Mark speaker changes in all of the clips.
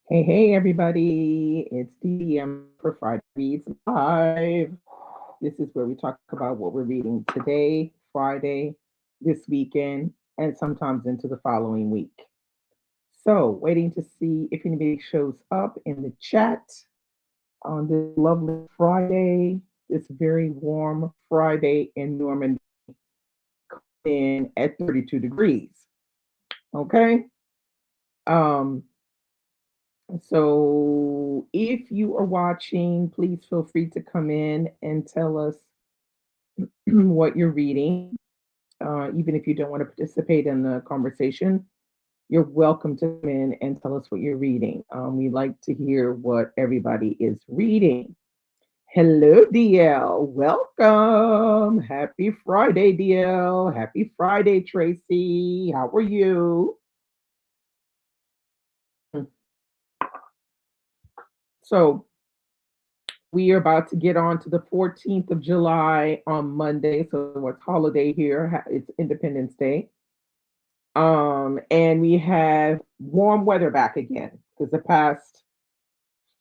Speaker 1: Hey, everybody. It's DDM for Friday Reads Live. This is where we talk about what we're reading today, Friday, this weekend, and sometimes into the following week. So, waiting to see if anybody shows up in the chat on this lovely Friday, this very warm Friday in Normandy, in at 32 degrees. Okay. Um, So, if you are watching, please feel free to come in and tell us what you're reading. Even if you don't want to participate in the conversation, you're welcome to come in and tell us what you're reading. We like to hear what everybody is reading. Hello, DL. Welcome. Happy Friday, DL. Happy Friday, Tracy. How are you? So, we are about to get on to the 14th of July on Monday. So it's holiday here. It's Independence Day. And we have warm weather back again because the past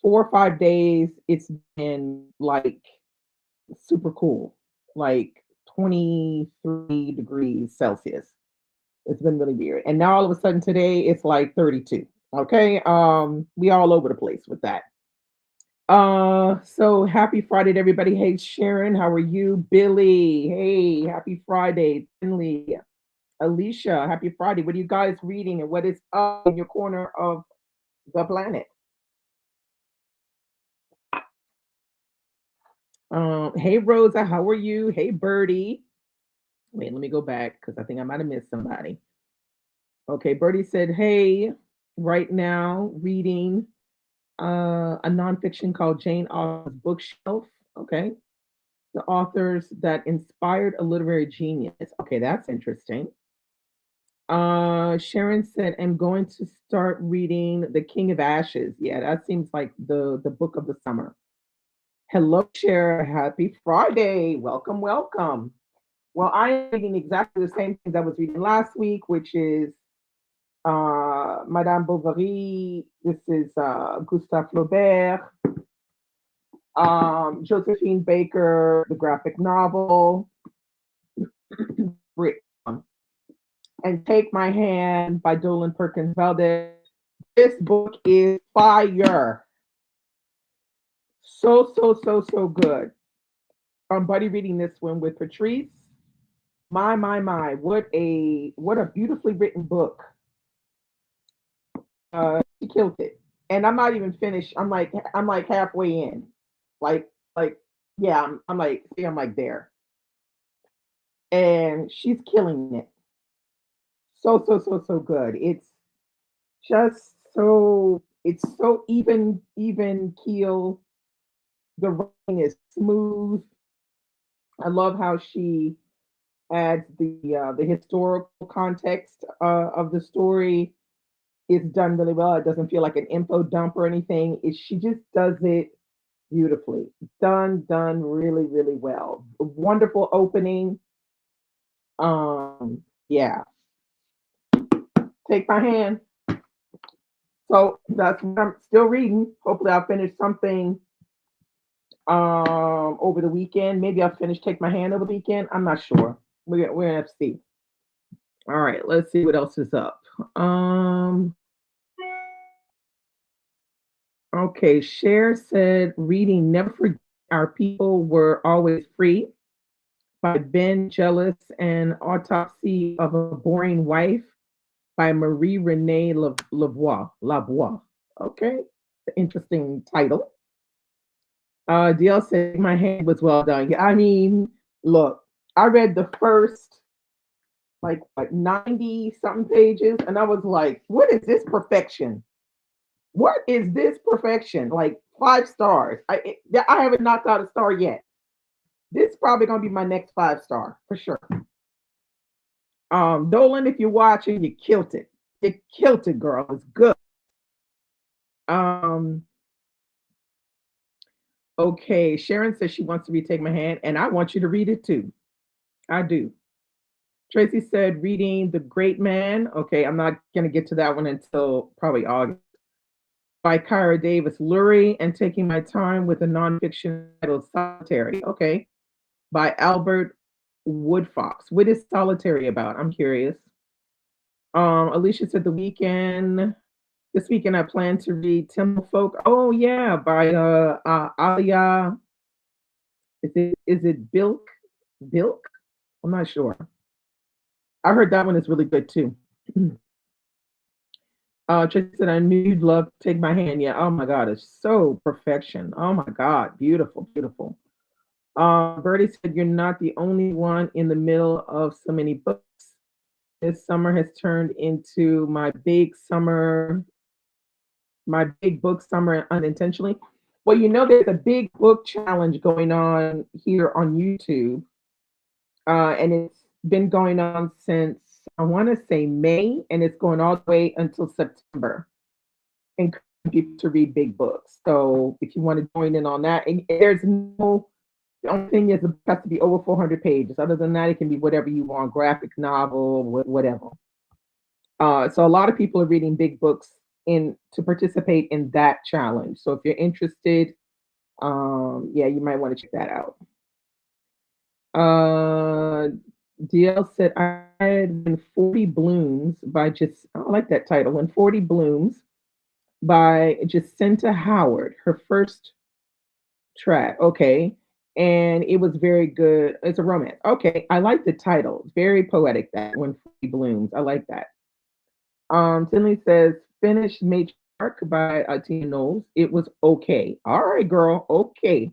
Speaker 1: 4 or 5 days it's been like super cool, like 23 degrees Celsius. It's been really weird. And now all of a sudden today it's like 32. Okay. We all over the place with that. So happy Friday to everybody. Hey Sharon, how are you? Billy, hey, happy Friday. Finley, Alicia, happy Friday. What are you guys reading and what is up in your corner of the planet? Hey Rosa, how are you? Hey Birdie. Wait, let me go back because I think I might have missed somebody. Okay, Birdie said, hey, right now reading a nonfiction called Jane Austen's Bookshelf. Okay. The authors that inspired a literary genius. Okay, that's interesting. Sharon said, I'm going to start reading The King of Ashes. Yeah, that seems like the book of the summer. Hello, Sharon. Happy Friday. Welcome, welcome. Well, I am reading exactly the same things I was reading last week, which is Madame Bovary. This is Gustave Flaubert, Josephine Baker, the graphic novel, Brit, and Take My Hand by Dolan Perkins Valdez. This book is fire. So good. Buddy reading this one with Patrice. My. What a beautifully written book. She killed it. And I'm not even finished. I'm like halfway in. Like yeah, I'm like see I'm like there. And she's killing it. So good. It's just it's so even keel. The writing is smooth. I love how she adds the historical context of the story. It's done really well. It doesn't feel like an info dump or anything. She just does it beautifully. Done really well. A wonderful opening. Yeah. Take my hand. So that's what I'm still reading. Hopefully I'll finish something over the weekend. Maybe I'll finish Take My Hand over the weekend. I'm not sure. We're gonna have to see. All right, let's see what else is up. Um, okay, Cher said reading Never Forget Our People Were Always Free by Ben Jealous and Autopsy of a Boring Wife by Marie Renee Lavoie. Okay, interesting title. DL said my hand was well done. Yeah, I mean, look, I read the first like 90 something pages and I was like, what is this perfection? What is this perfection? Like 5 stars. I haven't knocked out a star yet. This is probably gonna be my next 5 star for sure. Dolan, if you're watching, you killed it. You killed it, girl. It's good. Um, okay. Sharon says she wants to retake my hand, and I want you to read it too. I do. Tracy said reading The Great Man. Okay, I'm not gonna get to that one until probably August. by Kyra Davis Lurie, and Taking My Time with a Nonfiction titled Solitary. Okay. By Albert Woodfox. What is Solitary about? I'm curious. Alicia said the weekend. This weekend I plan to read Temple Folk. Oh yeah, by Alia. Is it Bilk? Bilk? I'm not sure. I heard that one is really good too. Tracy said, I knew you'd love Take My Hand. Yeah. Oh my God. It's so perfection. Oh my God. Beautiful, beautiful. Bertie said, you're not the only one in the middle of so many books. This summer has turned into my big book summer unintentionally. Well, there's a big book challenge going on here on YouTube. And it's been going on since I want to say May, and it's going all the way until September. Encouraging people to read big books. So if you want to join in on that, and the only thing is it has to be over 400 pages. Other than that, it can be whatever you want, graphic novel, whatever. So a lot of people are reading big books to participate in that challenge. So if you're interested, yeah, you might want to check that out. DL said, I had When 40 Blooms I like that title, When 40 Blooms by Jacinta Howard, her first track. Okay. And it was very good. It's a romance. Okay. I like the title. It's very poetic, that When 40 Blooms. I like that. Tinley says, finished Matriarch by Tina Knowles. It was okay. All right, girl. Okay.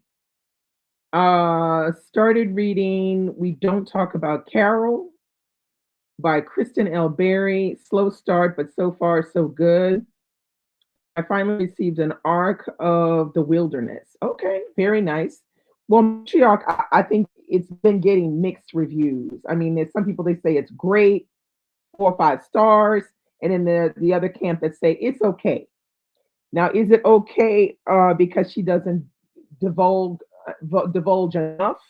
Speaker 1: Started reading We Don't Talk About Carol by Kristen L. Berry. Slow start, but so far so good. I finally received an arc of The Wilderness. Okay, very nice. Well, Matriarch, I think it's been getting mixed reviews. I mean, there's some people, they say it's great, 4 or 5 stars, and then the other camp that say it's okay. Now, is it okay because she doesn't divulge enough,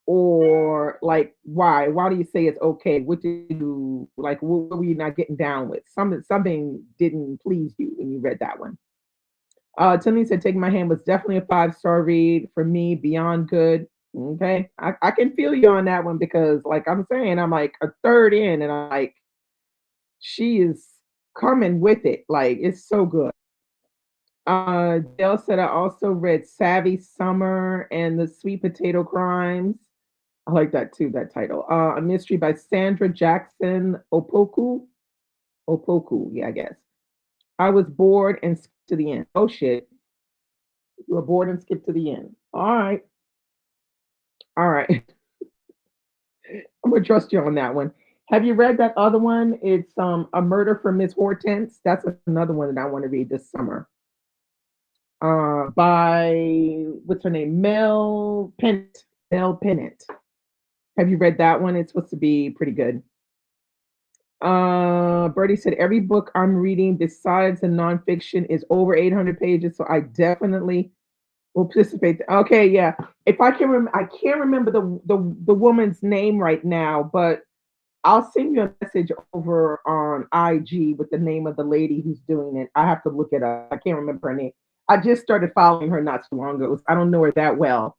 Speaker 1: or like why? Why do you say it's okay? What did you like? What were you not getting down with? Something didn't please you when you read that one. Timmy said, Taking My Hand was definitely a 5-star read for me, beyond good. Okay. I can feel you on that one because, like I'm saying, I'm like a third in and I'm like, she is coming with it. Like, it's so good. Dale said, I also read Savvy Summer and the Sweet Potato Crimes. I like that too, that title. A mystery by Sandra Jackson Opoku. Opoku, yeah, I guess. I was bored and skipped to the end. Oh shit. You were bored and skipped to the end. All right. All right. I'm gonna trust you on that one. Have you read that other one? It's A Murder for Miss Hortense. That's another one that I want to read this summer. By what's her name? Mel Pennant. Mel Pennant. Have you read that one? It's supposed to be pretty good. Bertie said, every book I'm reading besides the nonfiction is over 800 pages, so I definitely will participate. Okay, yeah. If I can remember, I can't remember the woman's name right now, but I'll send you a message over on IG with the name of the lady who's doing it. I have to look it up. I can't remember her name. I just started following her not too long ago. I don't know her that well,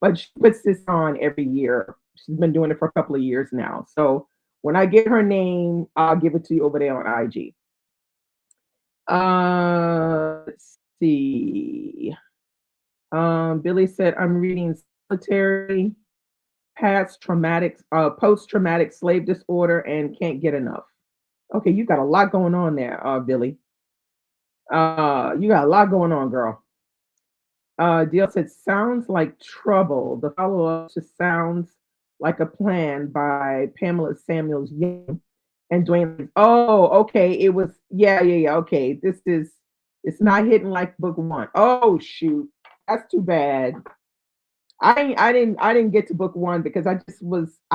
Speaker 1: but she puts this on every year. She's been doing it for a couple of years now. So when I get her name, I'll give it to you over there on IG. Let's see. Billy said, I'm reading Solitary, Post-Traumatic Slave Disorder, and Can't Get Enough. Okay, you got a lot going on there, Billy. You got a lot going on, girl. Deal said, sounds like trouble. The follow-up just sounds like a plan by Pamela Samuels Young and Dwayne. Oh, okay. It was, yeah. Okay. It's not hitting like book 1. Oh, shoot. That's too bad. I didn't get to book 1 because I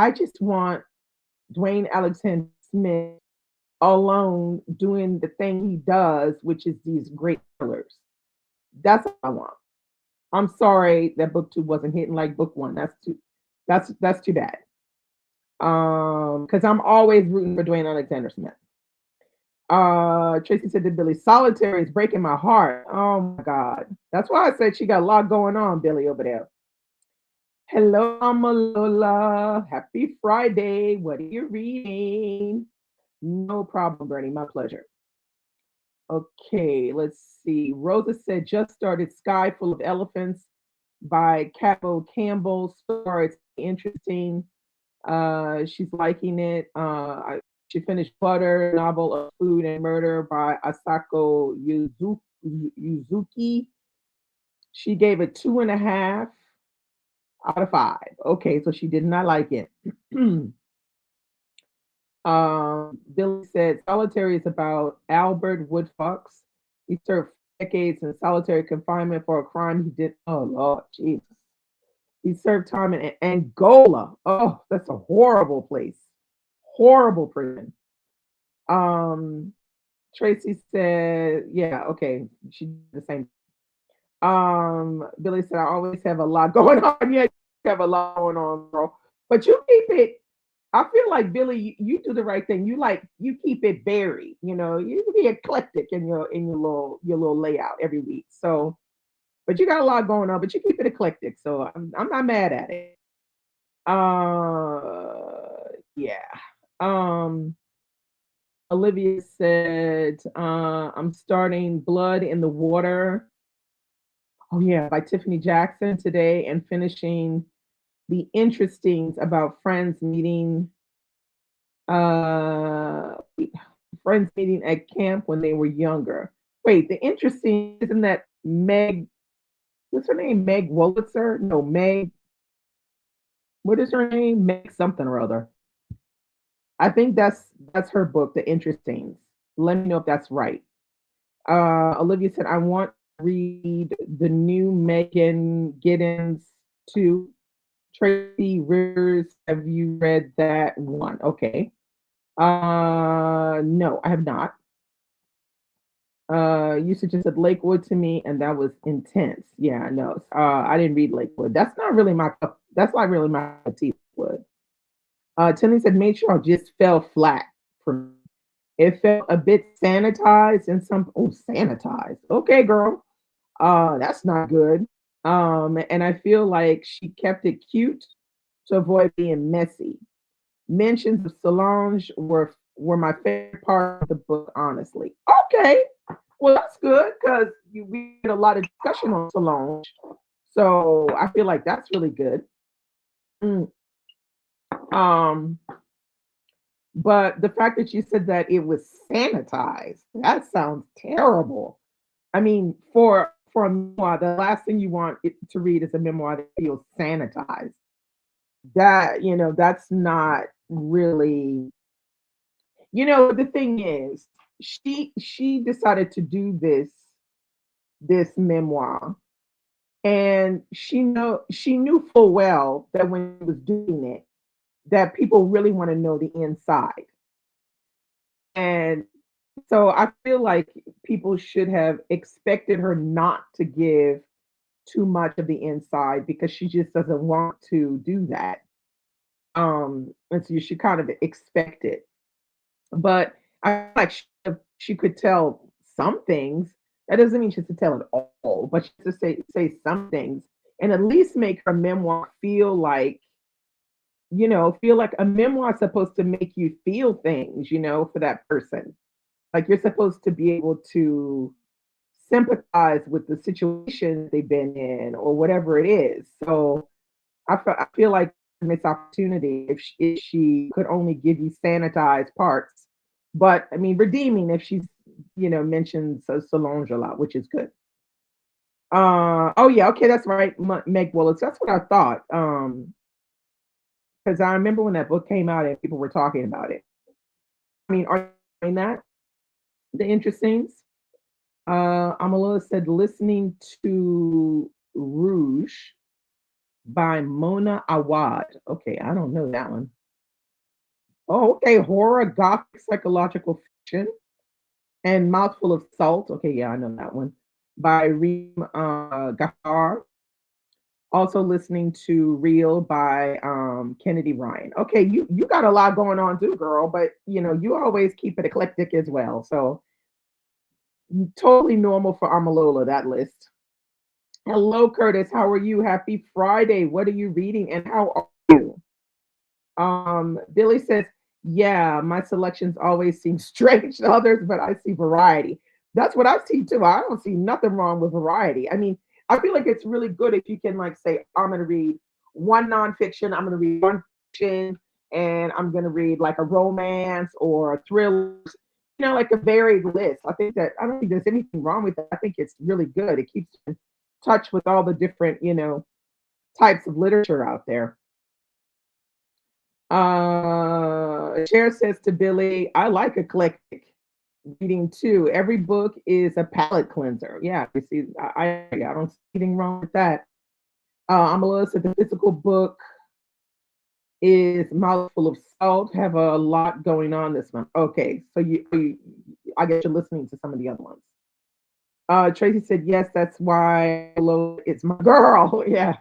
Speaker 1: just want Dwayne Alexander Smith alone doing the thing he does, which is these great thrillers. That's what I want. I'm sorry that book 2 wasn't hitting like book 1. That's too bad. Because I'm always rooting for Dwayne Alexander Smith. Tracy said to Billy, solitary is breaking my heart. Oh my God. That's why I said she got a lot going on, Billy, over there. Hello, Mama Lola. Happy Friday. What are you reading? No problem, Bernie. My pleasure. Okay, let's see. Rosa said just started Sky Full of Elephants by Cabo Campbell. So far, it's interesting. She's liking it. She finished Butter, novel of food and murder by Asako Yuzuki. She gave it 2.5 out of 5. Okay, so she did not like it. Billy said solitary is about Albert Woodfox. He served decades in solitary confinement for a crime he did. Oh Lord, Jesus. He served time in Angola. Oh, that's a horrible place. Horrible prison. Um, Tracy said, yeah, okay. She did the same. Billy said, I always have a lot going on. Yeah, you have a lot going on, bro. But you keep it. I feel like Billy, you do the right thing. You keep it varied. You be eclectic in your little layout every week. So, but you got a lot going on, but you keep it eclectic. So I'm not mad at it. Yeah. Um, Olivia said, I'm starting Blood in the Water. Oh yeah, by Tiffany Jackson today, and finishing The Interestings about uh friends meeting at camp when they were younger. Wait, The Interesting, isn't that Meg, what's her name? Meg Wolitzer? No, Meg, what is her name? Meg something or other. I think that's her book, The Interestings. Let me know if that's right. Olivia said, I want to read the new Megan Giddens too. Tracy Rivers, have you read that one? Okay. No, I have not. You suggested Lakewood to me, and that was intense. Yeah, no. I didn't read Lakewood. That's not really my cup of tea. Wood. Tilly said Matriarch just fell flat for me. It felt a bit sanitized and sanitized. Okay, girl. That's not good. And I feel like she kept it cute to avoid being messy. Mentions of Solange were my favorite part of the book, honestly. Okay, well that's good because we had a lot of discussion on Solange, so I feel like that's really good. Mm. Um, but the fact that you said that it was sanitized, that sounds terrible. I mean, for a memoir, the last thing you want it to read is a memoir that feels sanitized. That's not really. The thing is, she decided to do this memoir, and she knew full well that when she was doing it, that people really want to know the inside. And so I feel like people should have expected her not to give too much of the inside because she just doesn't want to do that. And so you should kind of expect it. But I feel like she could tell some things. That doesn't mean she has to tell it all, but she has to say some things and at least make her memoir feel like a memoir is supposed to make you feel things, for that person. Like you're supposed to be able to sympathize with the situation they've been in or whatever it is. So I feel like a missed opportunity if she could only give you sanitized parts, but I mean redeeming if she's mentions Solange a lot, which is good. Oh yeah, okay, that's right, Meg Willis. That's what I thought. Because I remember when that book came out and people were talking about it. I mean, are you doing that? The Interestings. Amalua said listening to Rouge by Mona Awad. Okay, I don't know that one. Oh, okay, horror, gothic, psychological fiction, and Mouthful of Salt. Okay, yeah, I know that one. By Reem Ghaffar. Also listening to Real by Kennedy Ryan. Okay, you got a lot going on too, girl, but you always keep it eclectic as well. So totally normal for Amalola, that list. Hello, Curtis. How are you? Happy Friday. What are you reading and how are you? Billy says, yeah, my selections always seem strange to others, but I see variety. That's what I see too. I don't see nothing wrong with variety. I mean, I feel like it's really good if you can like say, I'm gonna read one nonfiction, I'm gonna read one fiction, and I'm gonna read like a romance or a thriller, like a varied list. I don't think there's anything wrong with that. I think it's really good. It keeps you in touch with all the different, types of literature out there. Cher says to Billy, I like eclectic reading too. Every book is a palate cleanser. Yeah, you see, I don't see anything wrong with that. Amelia said the physical book is mouthful of salt. Have a lot going on this month. Okay, so I guess you're listening to some of the other ones. Tracy said yes. That's why it's my girl. Yeah.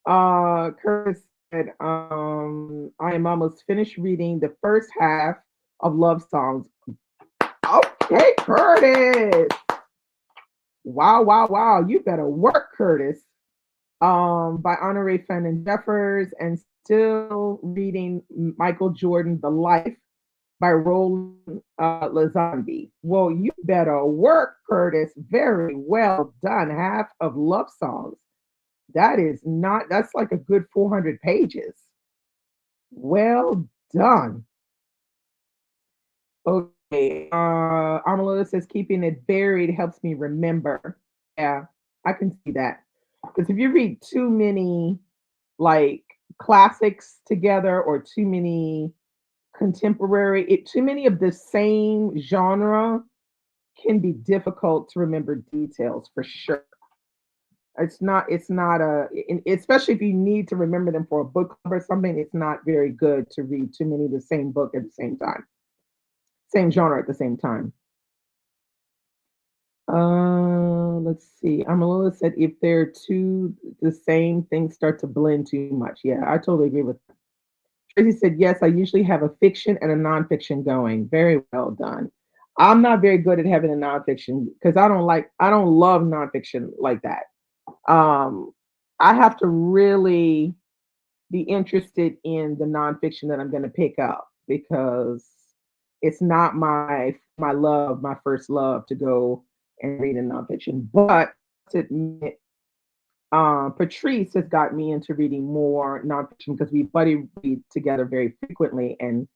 Speaker 1: Curtis said, I am almost finished reading the first half of Love Songs. Okay, Curtis. Wow, wow, wow. You better work, Curtis. By Honore Fannin Jeffers, and still reading Michael Jordan, The Life by Roland Lazambi. Well, you better work, Curtis. Very well done. Half of Love Songs. That's like a good 400 pages. Well done. Okay. Amelia says keeping it buried helps me remember. Yeah, I can see that. Because if you read too many like classics together or too many too many of the same genre can be difficult to remember details for sure. It's not especially if you need to remember them for a book club or something, it's not very good to read too many of the same book at the same time, same genre at the same time. Let's see. Amelia said if they're two the same, things start to blend too much. Yeah, I totally agree with that. Tracy said, yes, I usually have a fiction and a nonfiction going. Very well done. I'm not very good at having a nonfiction because I don't love nonfiction like that. Um, I have to really be interested in the nonfiction that I'm going to pick up because it's not my first love to go and read a nonfiction. But to admit, Patrice has got me into reading more nonfiction because we buddy read together very frequently, and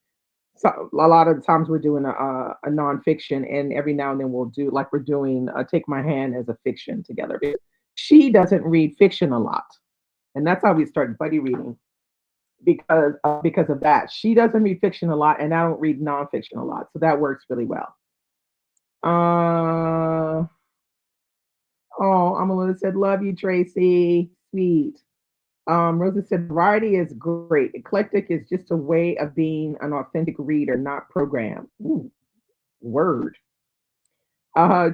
Speaker 1: so a lot of the times we're doing a nonfiction, and every now and then we'll do like we're doing Take My Hand as a fiction together. She doesn't read fiction a lot, and that's how we started buddy reading because of that. She doesn't read fiction a lot, and I don't read nonfiction a lot, so that works really well. Uh, oh, Amelia said, "Love you, Tracy. Sweet." Rosa said, "Variety is great. Eclectic is just a way of being an authentic reader, not programmed." Ooh, word.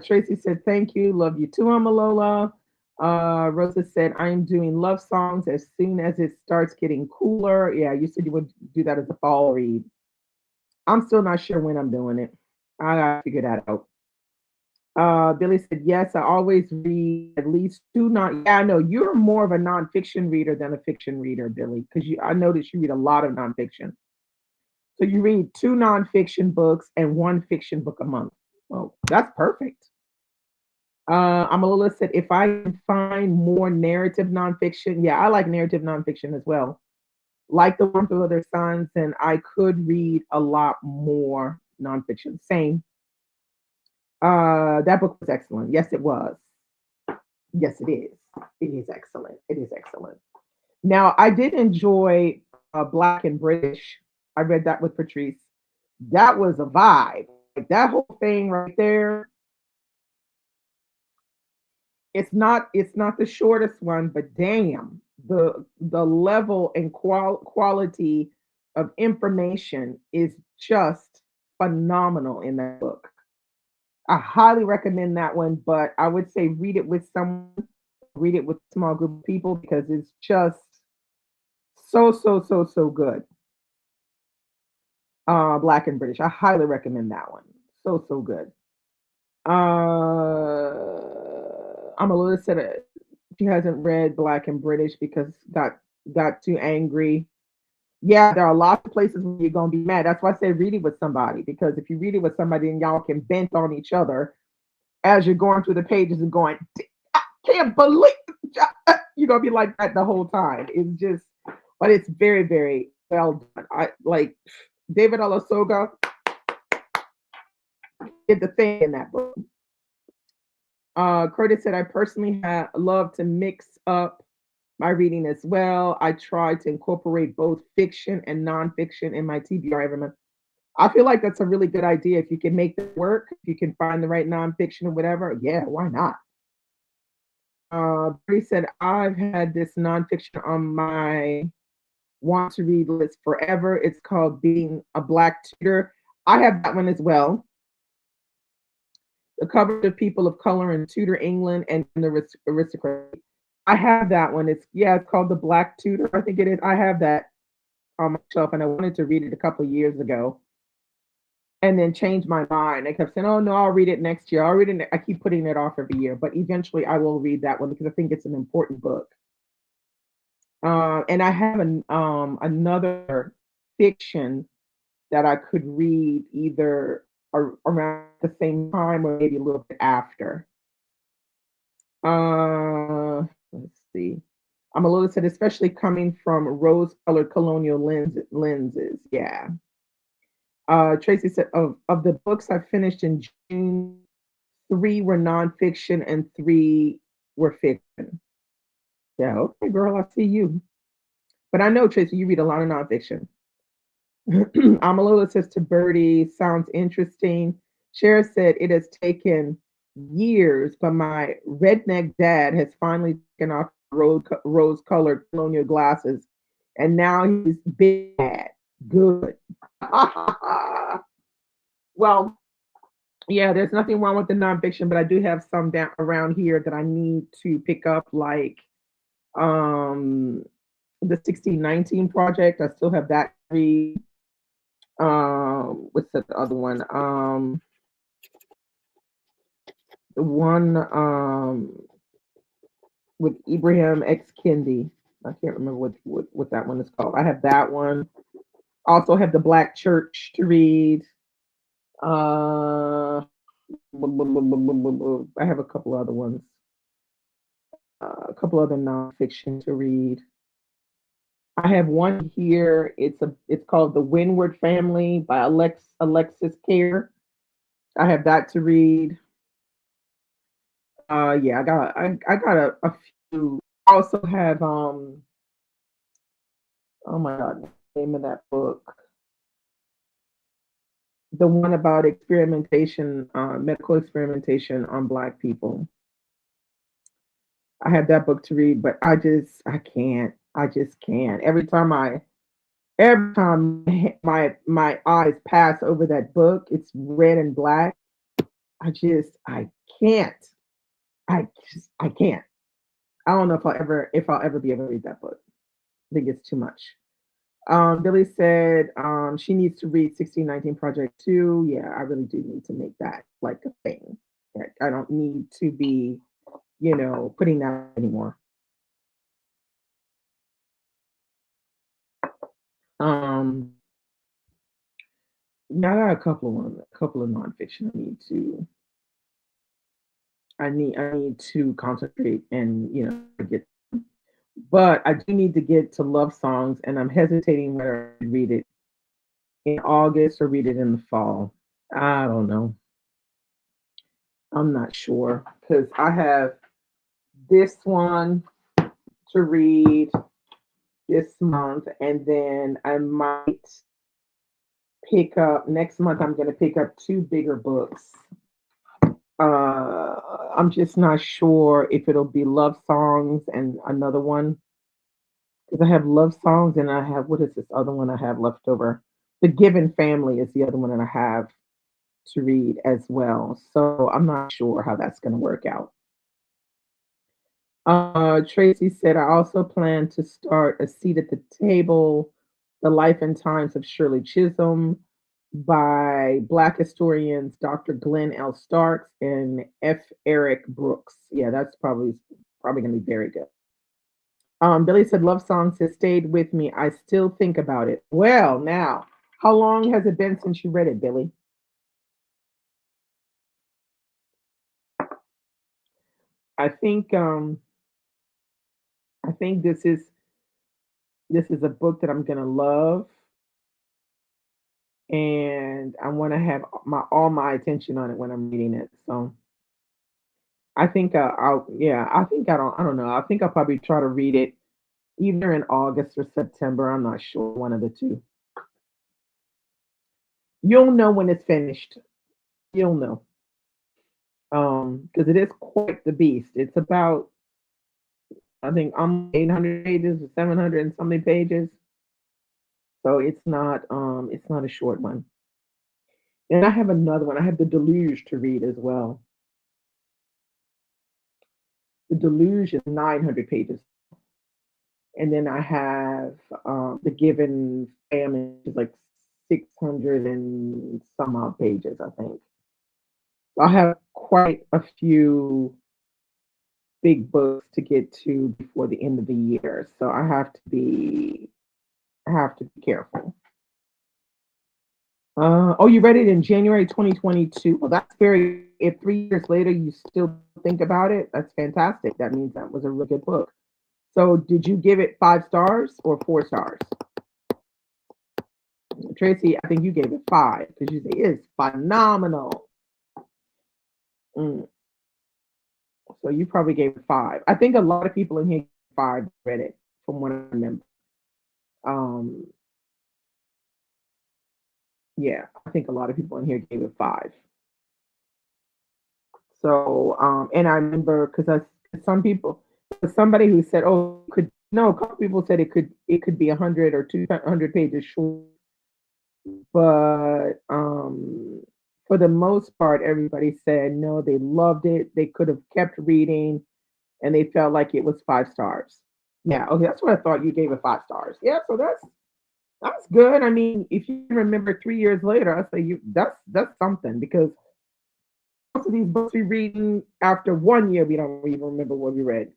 Speaker 1: Tracy said, "Thank you. Love you too, Amalola." Rosa said, I'm doing love songs as soon as it starts getting cooler. Yeah, you said you would do that as a fall read. I'm still not sure when I'm doing it. I gotta figure that out. Billy said, yes, I always read at least two non. Yeah, I know you're more of a nonfiction reader than a fiction reader, Billy, because I noticed you read a lot of nonfiction. So you read two nonfiction books and one fiction book a month. Well, that's perfect. Amalula said, if I can find more narrative nonfiction, yeah, I like narrative nonfiction as well. Like the Warmth of Other Suns, and I could read a lot more nonfiction. Same. That book was excellent. Yes, it was. Yes, it is. It is excellent. It is excellent. Now, I did enjoy Black and British. I read that with Patrice. That was a vibe. Like that whole thing right there. It's not the shortest one, but damn, the level and quality of information is just phenomenal in that book. I highly recommend that one, but I would say read it with someone read it with a small group of people because it's just so, so, so, so good. Black and British. I highly recommend that one. So, so good. I'm a little sad that she hasn't read Black and British because got too angry. Yeah, there are lots of places where you're gonna be mad. That's why I say read it with somebody because if you read it with somebody and y'all can vent on each other as you're going through the pages and going, I can't believe you're gonna be like that the whole time. It's just, but it's very, very well done. I like David Alasoga did the thing in that book. Curtis said, I personally love to mix up my reading as well. I try to incorporate both fiction and nonfiction in my TBR every month. I feel like that's a really good idea. If you can make it work, if you can find the right nonfiction or whatever, yeah, why not? Bree said, I've had this nonfiction on my want to read list forever. It's called Being a Black Tutor. I have that one as well. The coverage of people of color in Tudor England and the aristocracy. I have that one. It's called The Black Tutor. I think it is. I have that on my shelf, and I wanted to read it a couple of years ago, and then changed my mind. I kept saying, "Oh no, I'll read it next year. I'll read it." I keep putting it off every year, but eventually I will read that one because I think it's an important book. And I have another fiction that I could read either around the same time or maybe a little bit after. Let's see. I'm a little sad, especially coming from rose-colored colonial lenses. Yeah. Tracy said of the books I finished in June, three were nonfiction and three were fiction. Yeah, okay, girl, I see you. But I know, Tracy, you read a lot of nonfiction. Amalula says to Birdie, sounds interesting. Cher said it has taken years, but my redneck dad has finally taken off rose colored colonial glasses, and now he's big bad. Good. Well, yeah, there's nothing wrong with the nonfiction, but I do have some down around here that I need to pick up, like um the 1619 project. I still have that to read. What's the other one? The one with Ibrahim X Kendi. I can't remember what that one is called. I have that one. Also have the Black Church to read. Uh, I have a couple other ones. A couple other nonfiction to read. I have one here. It's called The Windward Family by Alexis Kerr. I have that to read. Yeah, I got a few. I also have oh my god, name of that book. The one about experimentation, medical experimentation on Black people. I have that book to read, but I can't. I just can't. Every time my eyes pass over that book, it's red and black. I can't. I can't. I don't know if I'll ever be able to read that book. I think it's too much. Billy said she needs to read 1619 Project 2. Yeah, I really do need to make that like a thing. Like, I don't need to be, putting that anymore. Um, yeah, I got a couple of nonfiction I need to concentrate and get, but I do need to get to love songs, and I'm hesitating whether I read it in August or read it in the fall. I don't know. I'm not sure because I have this one to read this month, and then I might pick up next month. I'm going to pick up two bigger books. I'm just not sure if it'll be love songs and another one because I have love songs and I have what is this other one I have left over? The Given Family is the other one that I have to read as well. So I'm not sure how that's going to work out. Tracy said, I also plan to start A Seat at the Table, The Life and Times of Shirley Chisholm by Black historians Dr. Glenn L. Starks and F. Eric Brooks. Yeah, that's probably going to be very good. Billy said, Love Songs has stayed with me. I still think about it. Well, now, how long has it been since you read it, Billy? I think I think this is a book that I'm gonna love, and I want to have my all my attention on it when I'm reading it. So I think I'll yeah I think I don't know I think I'll probably try to read it either in August or September. I'm not sure, one of the two. You'll know when it's finished. You'll know. Because it is quite the beast. It's about, I think, 800 pages or 700 and something pages. So it's not a short one. And I have another one. I have The Deluge to read as well. The Deluge is 900 pages. And then I have The Given Family, which is like 600 and some odd pages, I think. So I have quite a few big books to get to before the end of the year. So I have to be careful. Oh, you read it in January 2022. Well, that's very. If 3 years later you still think about it, that's fantastic. That means that was a really good book. So, did you give it 5 stars or 4 stars? Tracy, I think you gave it five because you say it's phenomenal. Mm, so you probably gave it five. I think a lot of people in here gave five read it, from what I remember. Um, yeah, I think a lot of people in here gave it five. So, and I remember because some people, somebody who said, "Oh, could no," a couple people said it could be 100 or 200 pages short, but for the most part, everybody said no, they loved it. They could have kept reading, and they felt like it was 5 stars. Yeah, okay, that's what I thought. You gave it 5 stars. Yeah, so that's good. I mean, if you remember 3 years later, I say you that's something because most of these books we read after one year, we don't even remember what we read.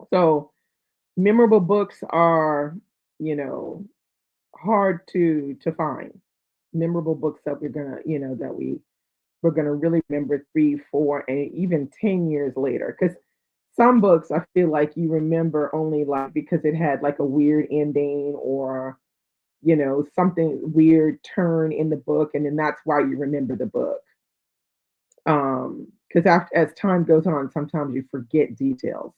Speaker 1: So memorable books are, you know, hard to find. Memorable books that we're gonna really remember 3, 4, and even 10 years later. Because some books I feel like you remember only like because it had like a weird ending or something weird turn in the book, and then that's why you remember the book. Because after as time goes on, sometimes you forget details.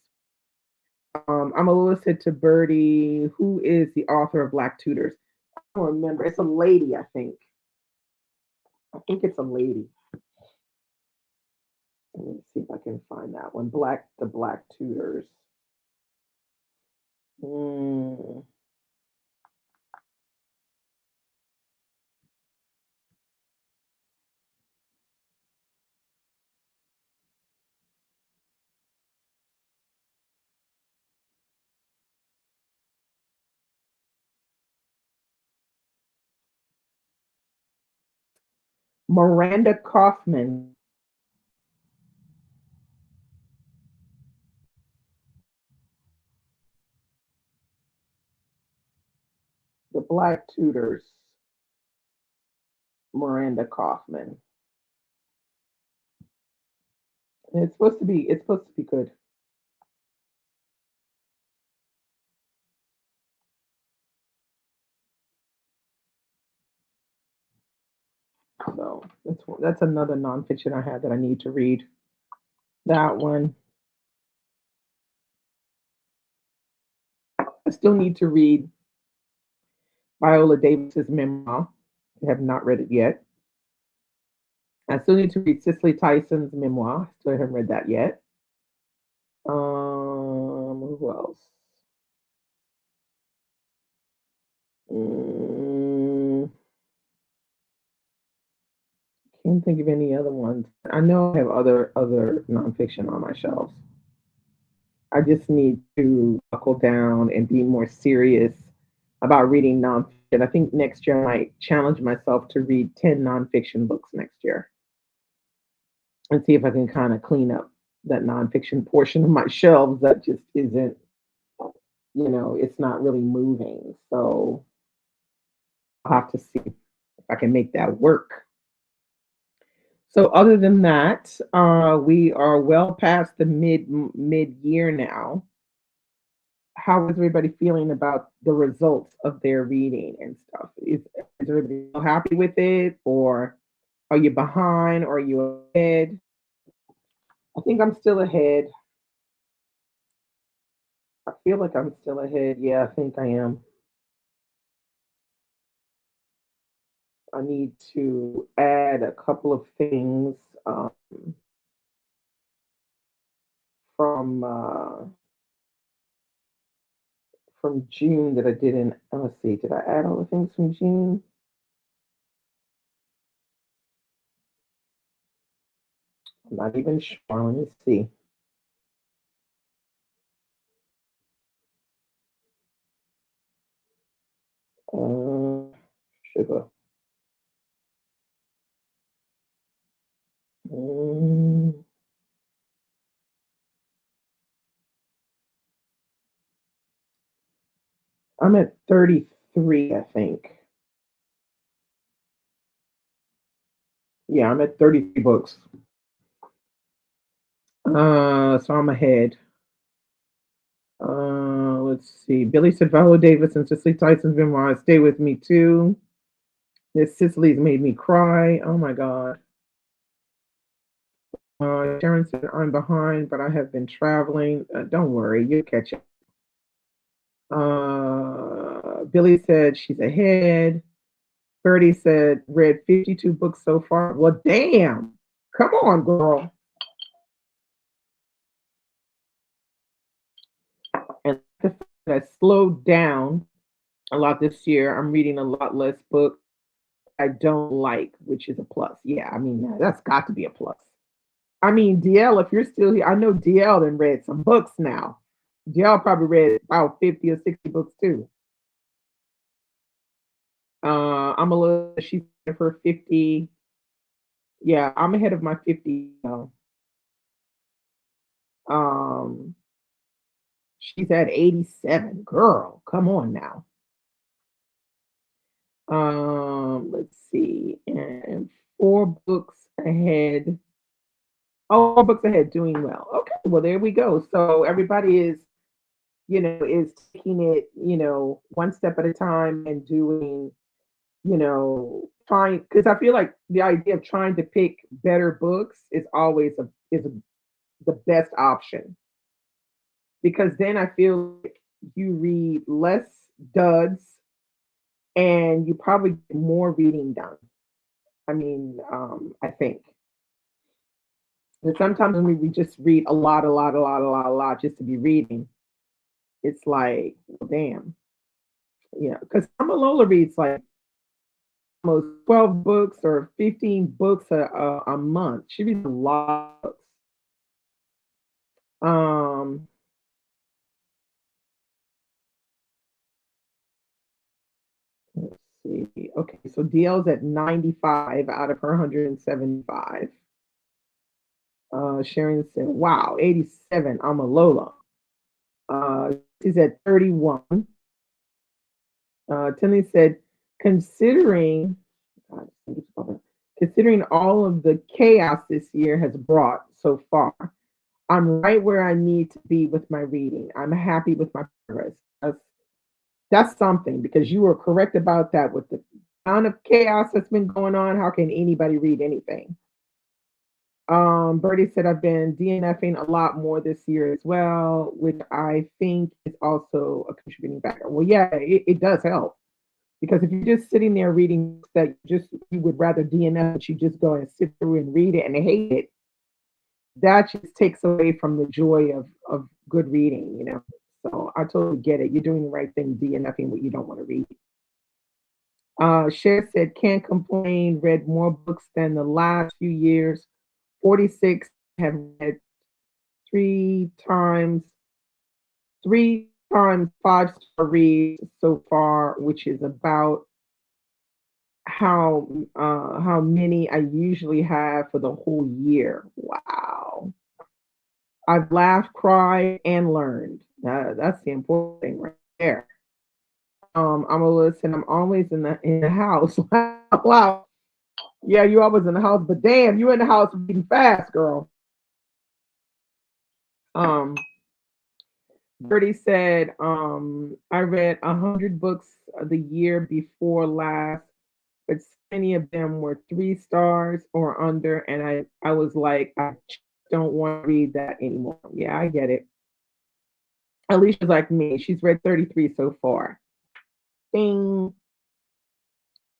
Speaker 1: I'm Alyssa to Birdie, who is the author of Black Tutors. I don't remember. It's a lady, I think. I think it's a lady. Let me see if I can find that one. The Black Tutors. Mm, Miranda Kaufman, The Black Tutors. Miranda Kaufman. And it's supposed to be good. So that's another nonfiction I have that I need to read. That one. I still need to read Viola Davis's memoir. I have not read it yet. I still need to read Cicely Tyson's memoir. Still haven't read that yet. Who else? Mm, can't think of any other ones. I know I have other nonfiction on my shelves. I just need to buckle down and be more serious about reading nonfiction. I think next year I might challenge myself to read 10 nonfiction books next year and see if I can kind of clean up that nonfiction portion of my shelves that just isn't, it's not really moving. So I'll have to see if I can make that work. So other than that, we are well past the mid year now. How is everybody feeling about the results of their reading and stuff? Is everybody happy with it, or are you behind, or are you ahead? I think I'm still ahead. I feel like I'm still ahead. Yeah, I think I am. I need to add a couple of things um, from from June that I didn't. Let's see, did I add all the things from June? I'm not even sure. Let me see. Uh, sugar. Mm, I'm at 33, I think. Yeah, I'm at 33 books. So I'm ahead. Let's see. Billy said Viola Davis and Cicely Tyson's memoir stay with me too. Miss Cicely's made me cry. Oh my god. Sharon said I'm behind, but I have been traveling. Don't worry, you'll catch up. Billy said she's ahead. Bertie said read 52 books so far. Well, damn. Come on, girl. And the fact that I slowed down a lot this year. I'm reading a lot less books I don't like, which is a plus. Yeah, I mean, that's got to be a plus. I mean, DL, if you're still here, I know DL then read some books now. DL probably read about 50 or 60 books too. I'm a little, she's at her 50. Yeah, I'm ahead of my 50 now. Um, she's at 87. Girl, come on now. Let's see. And 4 books ahead. Oh, 4 books ahead, doing well. Okay, well, there we go. So everybody is taking it, one step at a time and doing, trying, because I feel like the idea of trying to pick better books is always the best option, because then I feel like you read less duds and you probably get more reading done. I mean, I think. And sometimes when we just read a lot, a lot, a lot, a lot, a lot just to be reading, it's like, well, damn. Yeah, because Lola reads like almost 12 books or 15 books a month. She reads a lot of books. Um, let's see. Okay, so DL's at 95 out of her 175. Sharon said, wow, 87. I'm a Lola. She's at 31. Tilly said, considering, God, considering all of the chaos this year has brought so far, I'm right where I need to be with my reading. I'm happy with my progress. That's something, because you were correct about that. With the amount of chaos that's been going on, how can anybody read anything? Bertie said I've been DNFing a lot more this year as well, which I think is also a contributing factor. Well, yeah, it does help, because if you're just sitting there reading that you would rather DNF, but you just go and sit through and read it and hate it, that just takes away from the joy of good reading. So I totally get it. You're doing the right thing, DNFing what you don't want to read. Cher said, can't complain, read more books than the last few years. 46 have read 3 times Three times five-star reads so far, which is about how many I usually have for the whole year. Wow. I've laughed, cried, and learned. That's the important thing right there. I'm a listen. I'm always in the house. Wow. Yeah, you always in the house, but damn, you in the house reading fast, girl. Um, Bertie said, I read 100 books the year before last, but many of them were 3 stars or under, and I was like, I just don't want to read that anymore. Yeah, I get it. Alicia's like me. She's read 33 so far. Ding.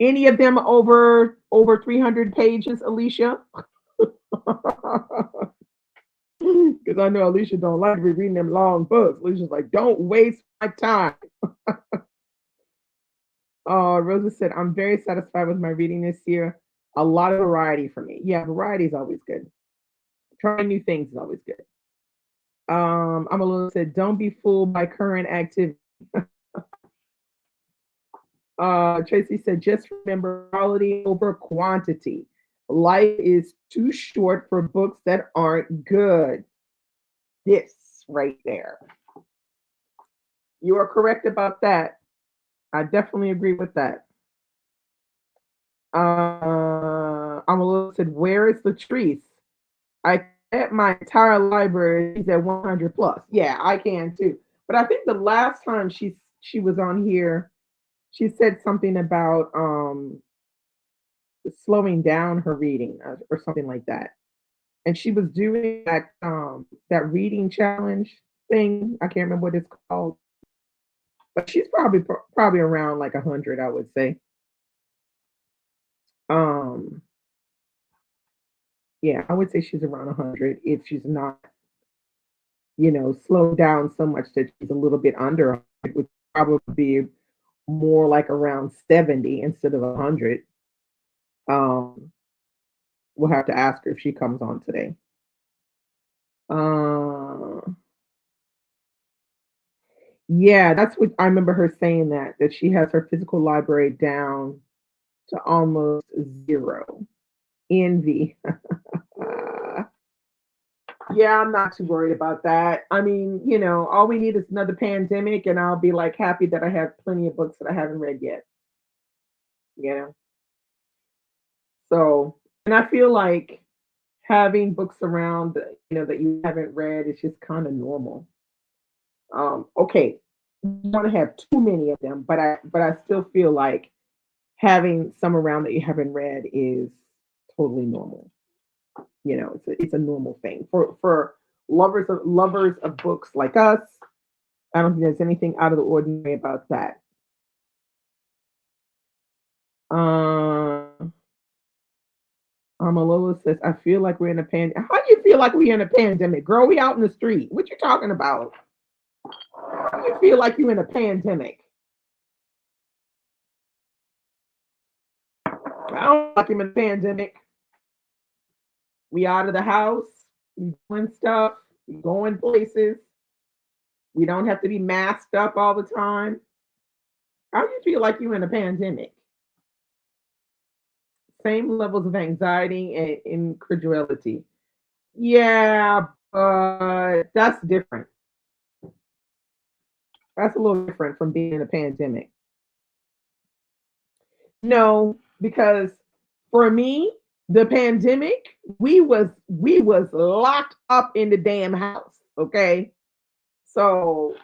Speaker 1: Any of them over 300 pages, Alicia? Because I know Alicia don't like reading them long books. Alicia's like, don't waste my time. Rosa said, I'm very satisfied with my reading this year. A lot of variety for me. Yeah, variety is always good. Trying new things is always good. Amalua said, don't be fooled by current activity. Tracy said, just remember quality over quantity. Life is too short for books that aren't good. This right there. You are correct about that. I definitely agree with that. Amalua said, where is Latrice? I at my entire library is at 100 plus. Yeah, I can too. But I think the last time she was on here, she said something about slowing down her reading or something like that. And she was doing that reading challenge thing. I can't remember what it's called, but she's probably around like 100, I would say. Um, yeah, I would say she's around 100 if she's not, slowed down so much that she's a little bit under 100, which would probably be more like around 70 instead of 100. Um, we'll have to ask her if she comes on today. Uh, yeah, that's what I remember her saying that she has her physical library down to almost zero. Envy. Yeah, I'm not too worried about that. I mean, all we need is another pandemic, and I'll be like happy that I have plenty of books that I haven't read yet. You know, so and I feel like having books around, that you haven't read is just kind of normal. Okay, you want to have too many of them, but I still feel like having some around that you haven't read is totally normal. It's a normal thing for lovers of books like us. I don't think there's anything out of the ordinary about that. Uh, Amalola says, I feel like we're in a pandemic. How do you feel like we're in a pandemic? Girl, we out in the street. What you talking about? How do you feel like you're in a pandemic? I don't like him in a pandemic. We out of the house. We doing stuff. We going places. We don't have to be masked up all the time. How do you feel like you in a pandemic? Same levels of anxiety and incredulity. Yeah, but that's different. That's a little different from being in a pandemic. No, because for me, the pandemic, we was locked up in the damn house. Okay. So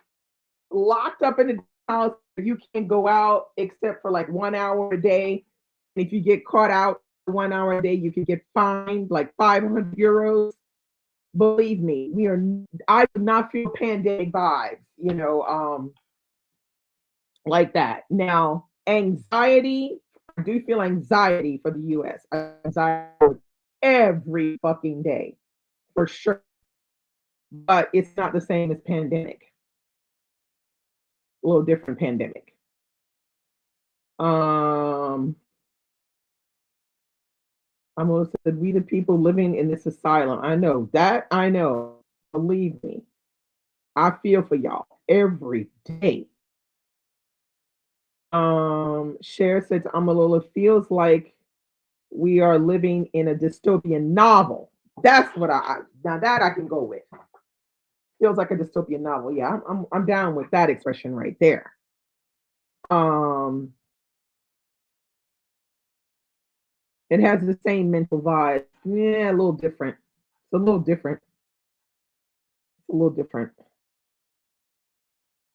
Speaker 1: locked up in the house, you can't go out except for like 1 hour a day. And if you get caught out 1 hour a day, you can get fined like 500 euros. Believe me, I do not feel pandemic vibes, like that. Now, anxiety, I do feel anxiety for the US. Anxiety every fucking day, for sure. But it's not the same as pandemic. A little different pandemic. Um, I'm also said we the people living in this asylum. I know that. I know. Believe me, I feel for y'all. every day. Cher said to Amalola, feels like we are living in a dystopian novel. That's what now that I can go with. Feels like a dystopian novel. Yeah, I'm down with that expression right there. Um, it has the same mental vibe. Yeah, a little different. It's a little different. It's a little different.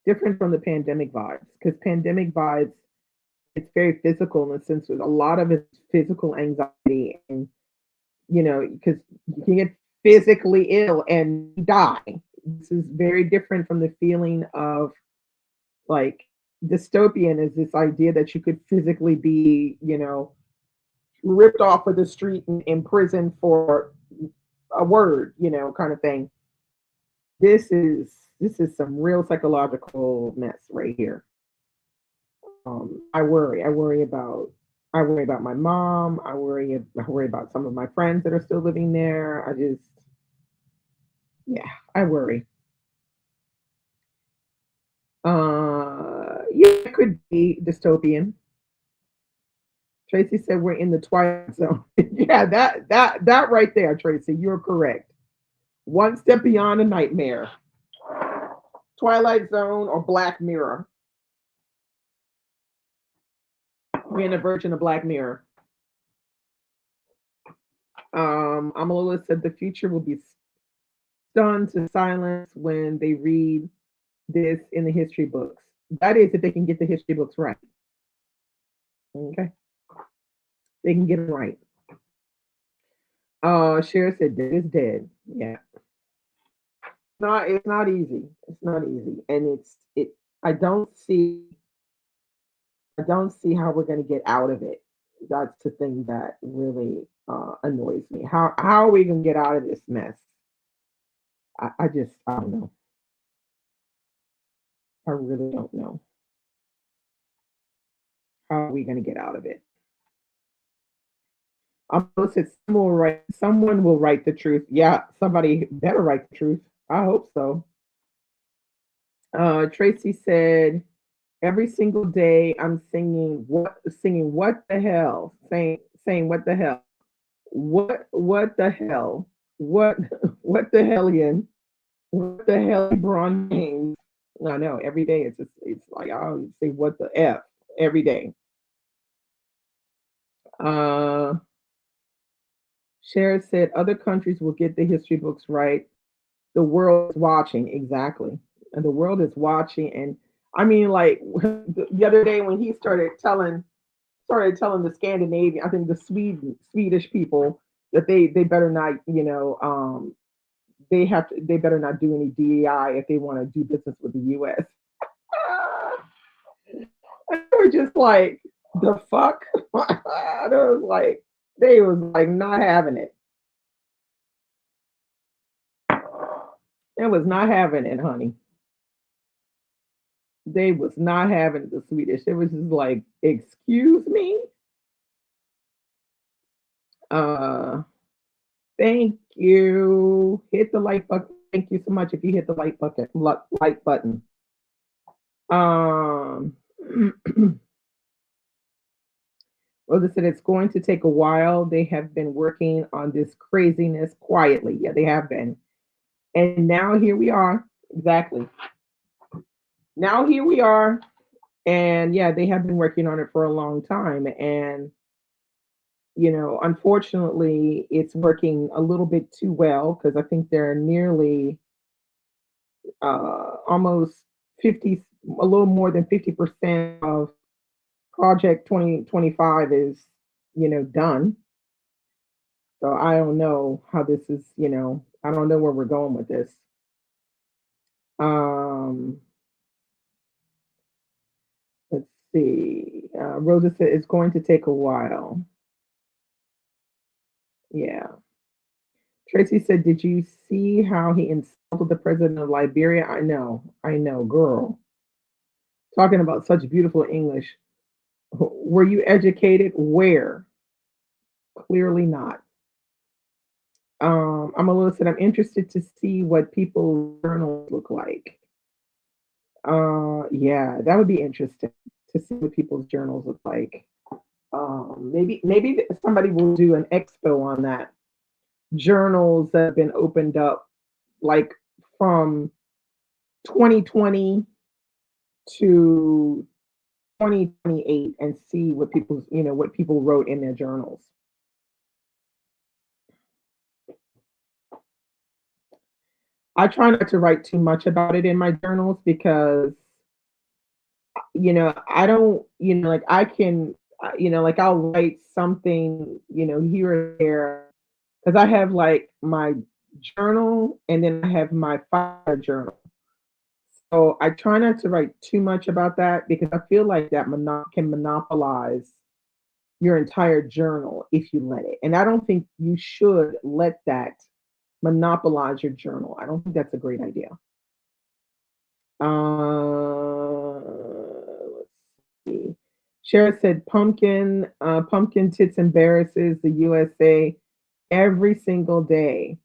Speaker 1: Different from the pandemic vibes because pandemic vibes it's very physical in the sense that a lot of it's physical anxiety and because you can get physically ill and die. This is very different from the feeling of like dystopian is this idea that you could physically be, ripped off of the street and in prison for a word, kind of thing. This is some real psychological mess right here. I worry. I worry about my mom. I worry about some of my friends that are still living there. Yeah, I worry. Yeah, it could be dystopian. Tracy said we're in the twilight zone. Yeah, that right there, Tracy, you're correct. One step beyond a nightmare. Twilight Zone or Black Mirror. We're in a version of Black Mirror. Amalula said the future will be stunned to silence when they read this in the history books. That is, if they can get the history books right. Okay, they can get it right. Cher said dead is dead. Yeah, it's not easy. It's not easy, and it. I don't see. I don't see how we're going to get out of it. That's the thing that really annoys me. How are we going to get out of this mess? I don't know. I really don't know. How are we going to get out of it? Almost said someone will write the truth. Yeah, somebody better write the truth. I hope so. Tracy said, every single day I'm singing what the hell, saying what the hell. What the hell? What what the hellion? What the hell Braun James? I know every day it's like I always say what the F every day. Uh Cher said other countries will get the history books right. The world is watching, exactly. And the world is watching and I mean like the other day when he started telling the Scandinavian, I think the Swedish people that they better not, they better not do any DEI if they want to do business with the US. They were just like, the fuck? They was like not having it. They was not having it, honey. They was not having the Swedish. It was just like, excuse me. Uh Thank you. Hit the like button. Thank you so much if you hit the like button. Um Rosa said it's going to take a while. They have been working on this craziness quietly. Yeah, they have been. And now here we are. Exactly. Now here we are. And yeah, they have been working on it for a long time. And, unfortunately, it's working a little bit too well because I think they're nearly almost 50, a little more than 50% of Project 2025 is, done. So I don't know how this is, I don't know where we're going with this. Um, let's see. Rosa said it's going to take a while. Yeah. Tracy said, did you see how he insulted the president of Liberia? I know, girl. Talking about such beautiful English. Were you educated? Where? Clearly not. I'm a little said, I'm interested to see what people's journals look like. Yeah, that would be interesting to see what people's journals look like. Maybe somebody will do an expo on that. Journals that have been opened up, like from 2020 to 2028, and see what what people wrote in their journals. I try not to write too much about it in my journals because I don't, like I can, like I'll write something, here or there, because I have like my journal and then I have my fire journal. So I try not to write too much about that because I feel like that can monopolize your entire journal if you let it. And I don't think you should let that monopolize your journal. I don't think that's a great idea. Let's see. Shara said pumpkin tits embarrasses the USA every single day.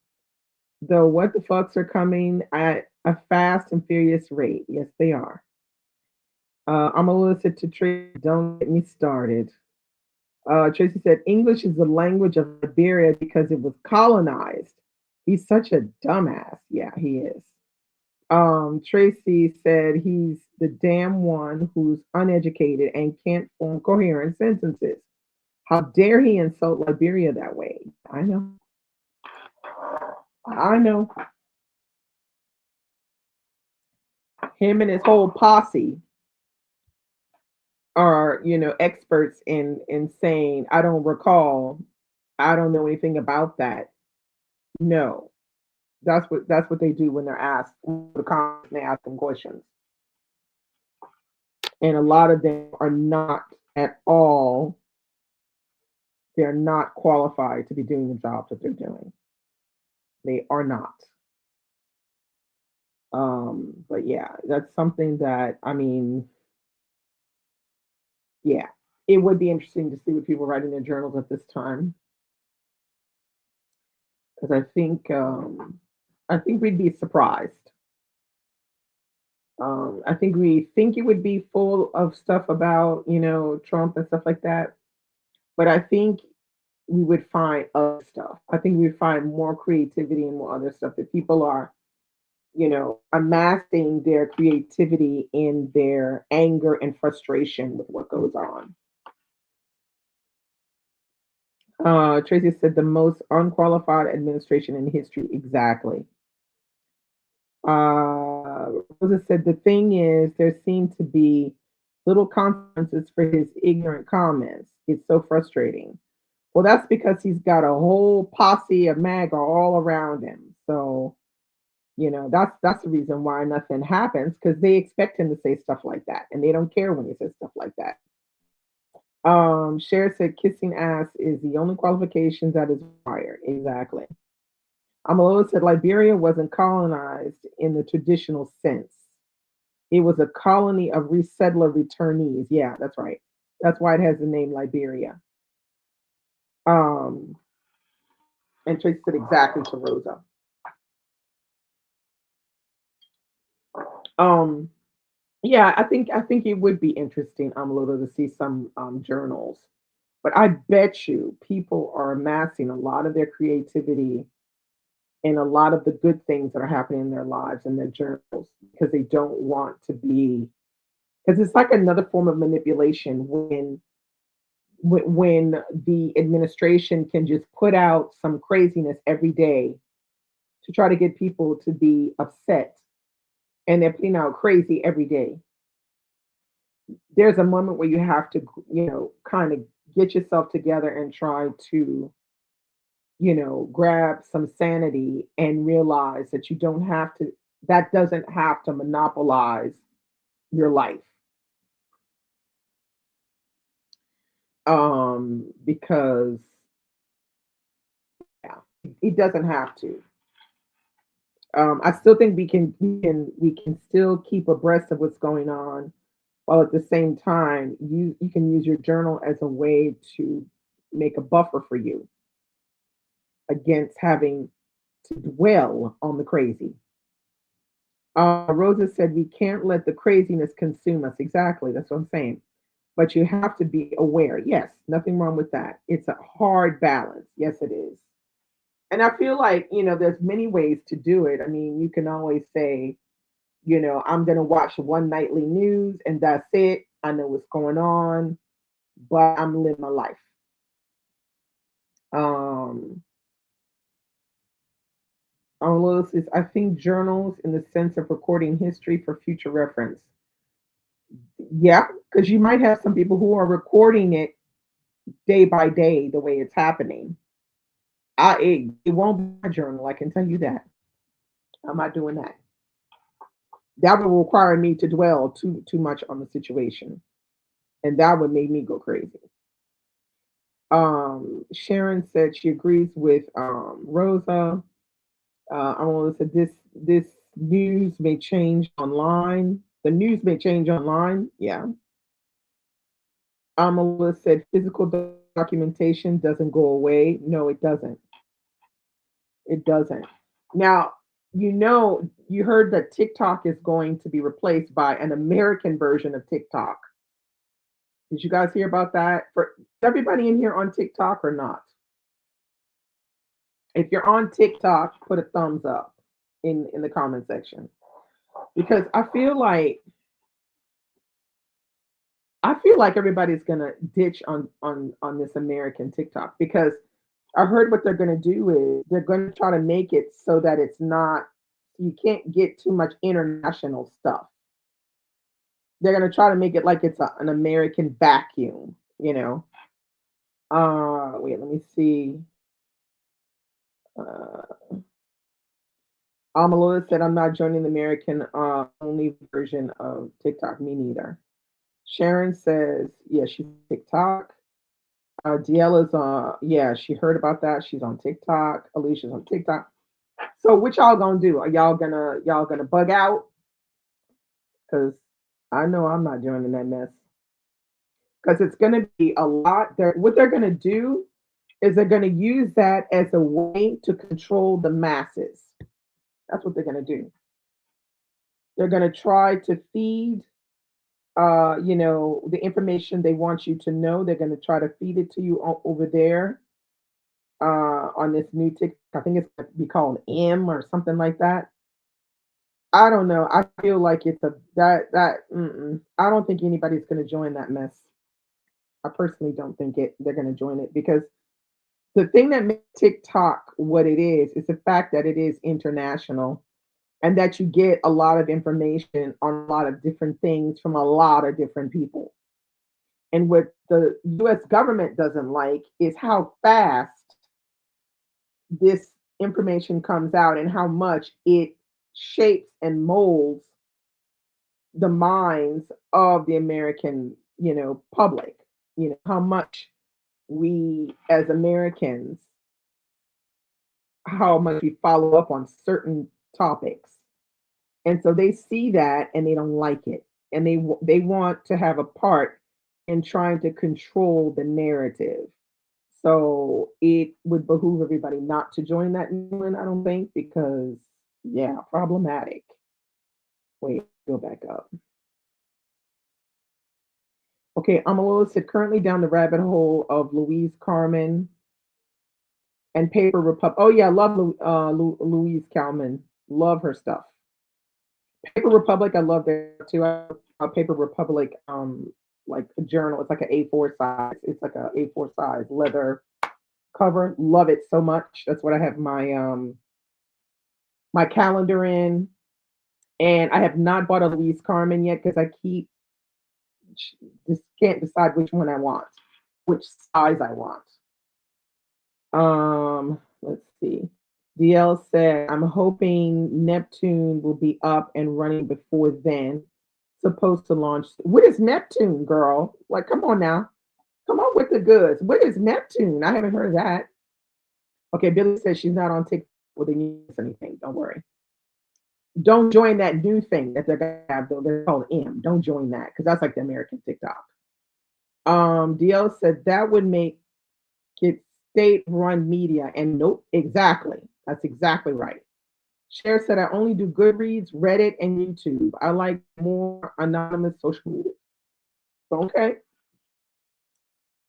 Speaker 1: Though what the fucks are coming at a fast and furious rate. Yes, they are. I'm a little to Tracy. Don't get me started. Tracy said English is the language of Liberia because it was colonized. He's such a dumbass. Yeah, he is. Tracy said he's the damn one who's uneducated and can't form coherent sentences. How dare he insult Liberia that way? I know. I know. Him and his whole posse are, experts in saying, I don't recall, I don't know anything about that. No. That's what they do when they're asked the comments and they ask them questions. And a lot of them are not at all, they're not qualified to be doing the jobs that they're doing. They are not. But yeah, that's something that yeah, it would be interesting to see what people write in their journals at this time. Because I think we'd be surprised. I think we think it would be full of stuff about, Trump and stuff like that. But I think we would find other stuff. I think we'd find more creativity and more other stuff that people are, amassing their creativity in their anger and frustration with what goes on. Tracy said the most unqualified administration in history. Exactly. Rosa said the thing is, there seem to be little consequences for his ignorant comments. It's so frustrating. Well, that's because he's got a whole posse of MAGA all around him. So, that's the reason why nothing happens because they expect him to say stuff like that, and they don't care when he says stuff like that. Cher said kissing ass is the only qualifications that is required. Exactly. Amaloa said Liberia wasn't colonized in the traditional sense. It was a colony of resettler returnees. Yeah, that's right. That's why it has the name Liberia. Um, and Tracy said exactly to Rosa. Um, yeah, I think it would be interesting, Amaloa, to see some journals. But I bet you people are amassing a lot of their creativity and a lot of the good things that are happening in their lives in their journals because they don't want to be, because it's like another form of manipulation when the administration can just put out some craziness every day to try to get people to be upset, and they're putting out crazy every day. There's a moment where you have to, kind of get yourself together and try to, grab some sanity and realize that you don't have to, that doesn't have to monopolize your life. Because yeah, it doesn't have to. I still think we can still keep abreast of what's going on, while at the same time you can use your journal as a way to make a buffer for you against having to dwell on the crazy. Rosa said, we can't let the craziness consume us. Exactly. That's what I'm saying. But you have to be aware. Yes, nothing wrong with that. It's a hard balance. Yes, it is. And I feel like, there's many ways to do it. I mean, you can always say, I'm going to watch one nightly news and that's it. I know what's going on, but I'm living my life. Um, Lois says, I think journals in the sense of recording history for future reference. Yeah, because you might have some people who are recording it day by day the way it's happening. It won't be my journal. I can tell you that. I'm not doing that. That would require me to dwell too much on the situation, and that would make me go crazy. Sharon said she agrees with Rosa. I said this news may change online. The news may change online. Yeah. Melissa said physical documentation doesn't go away. No, it doesn't. It doesn't. Now, you heard that TikTok is going to be replaced by an American version of TikTok. Did you guys hear about that? For everybody in here on TikTok or not? If you're on TikTok, put a thumbs up in the comment section because I feel like everybody's gonna ditch on this American TikTok because I heard what they're gonna do is they're gonna try to make it so that it's not you can't get too much international stuff. They're gonna try to make it like it's an American vacuum, you know. Wait, let me see. Uh, Amaloa said, "I'm not joining the American only version of TikTok. Me neither." Sharon says, "Yeah, she's TikTok." Diela's yeah, she heard about that. She's on TikTok. Alicia's on TikTok. So what y'all gonna do? Are y'all gonna bug out? Because I know I'm not joining that mess. Because it's gonna be a lot. What they're gonna do is they're gonna use that as a way to control the masses. That's what they're gonna do. They're gonna try to feed the information they want you to know. They're gonna try to feed it to you over there on this new TikTok. I think it's gonna be called M or something like that. I don't know. I feel like it's a that that. Mm-mm. I don't think anybody's going to join that mess. I personally don't think they're going to join it because the thing that makes TikTok what it is the fact that it is international and that you get a lot of information on a lot of different things from a lot of different people. And what the US government doesn't like is how fast this information comes out and how much it shapes and molds the minds of the American, public. How much we as Americans, how much we follow up on certain topics. And so they see that and they don't like it. And they want to have a part in trying to control the narrative. So it would behoove everybody not to join that new one, I don't think, because yeah, problematic. Wait, go back up. Okay, Amalua said currently down the rabbit hole of Louise Carmen and Paper Republic. Oh yeah, I love Louise Calman. Love her stuff. Paper Republic, I love that too. I have Paper Republic, like a journal. It's like an A4 size. It's like a A4 size leather cover. Love it so much. That's what I have my calendar in. And I have not bought a Louise Carmen yet because I keep just can't decide which one I want, which size I want. Let's see. DL said, I'm hoping Neptune will be up and running before then. Supposed to launch. What is Neptune, girl? Like, come on now. Come on with the goods. What is Neptune? I haven't heard of that. Okay, Billy says she's not on TikTok with the news or anything. Don't worry. Don't join that new thing that they're gonna have though. They're called M. Don't join that because that's like the American TikTok. DL said that would make it state-run media, and nope, exactly. That's exactly right. Cher said, I only do Goodreads, Reddit, and YouTube. I like more anonymous social media. Okay.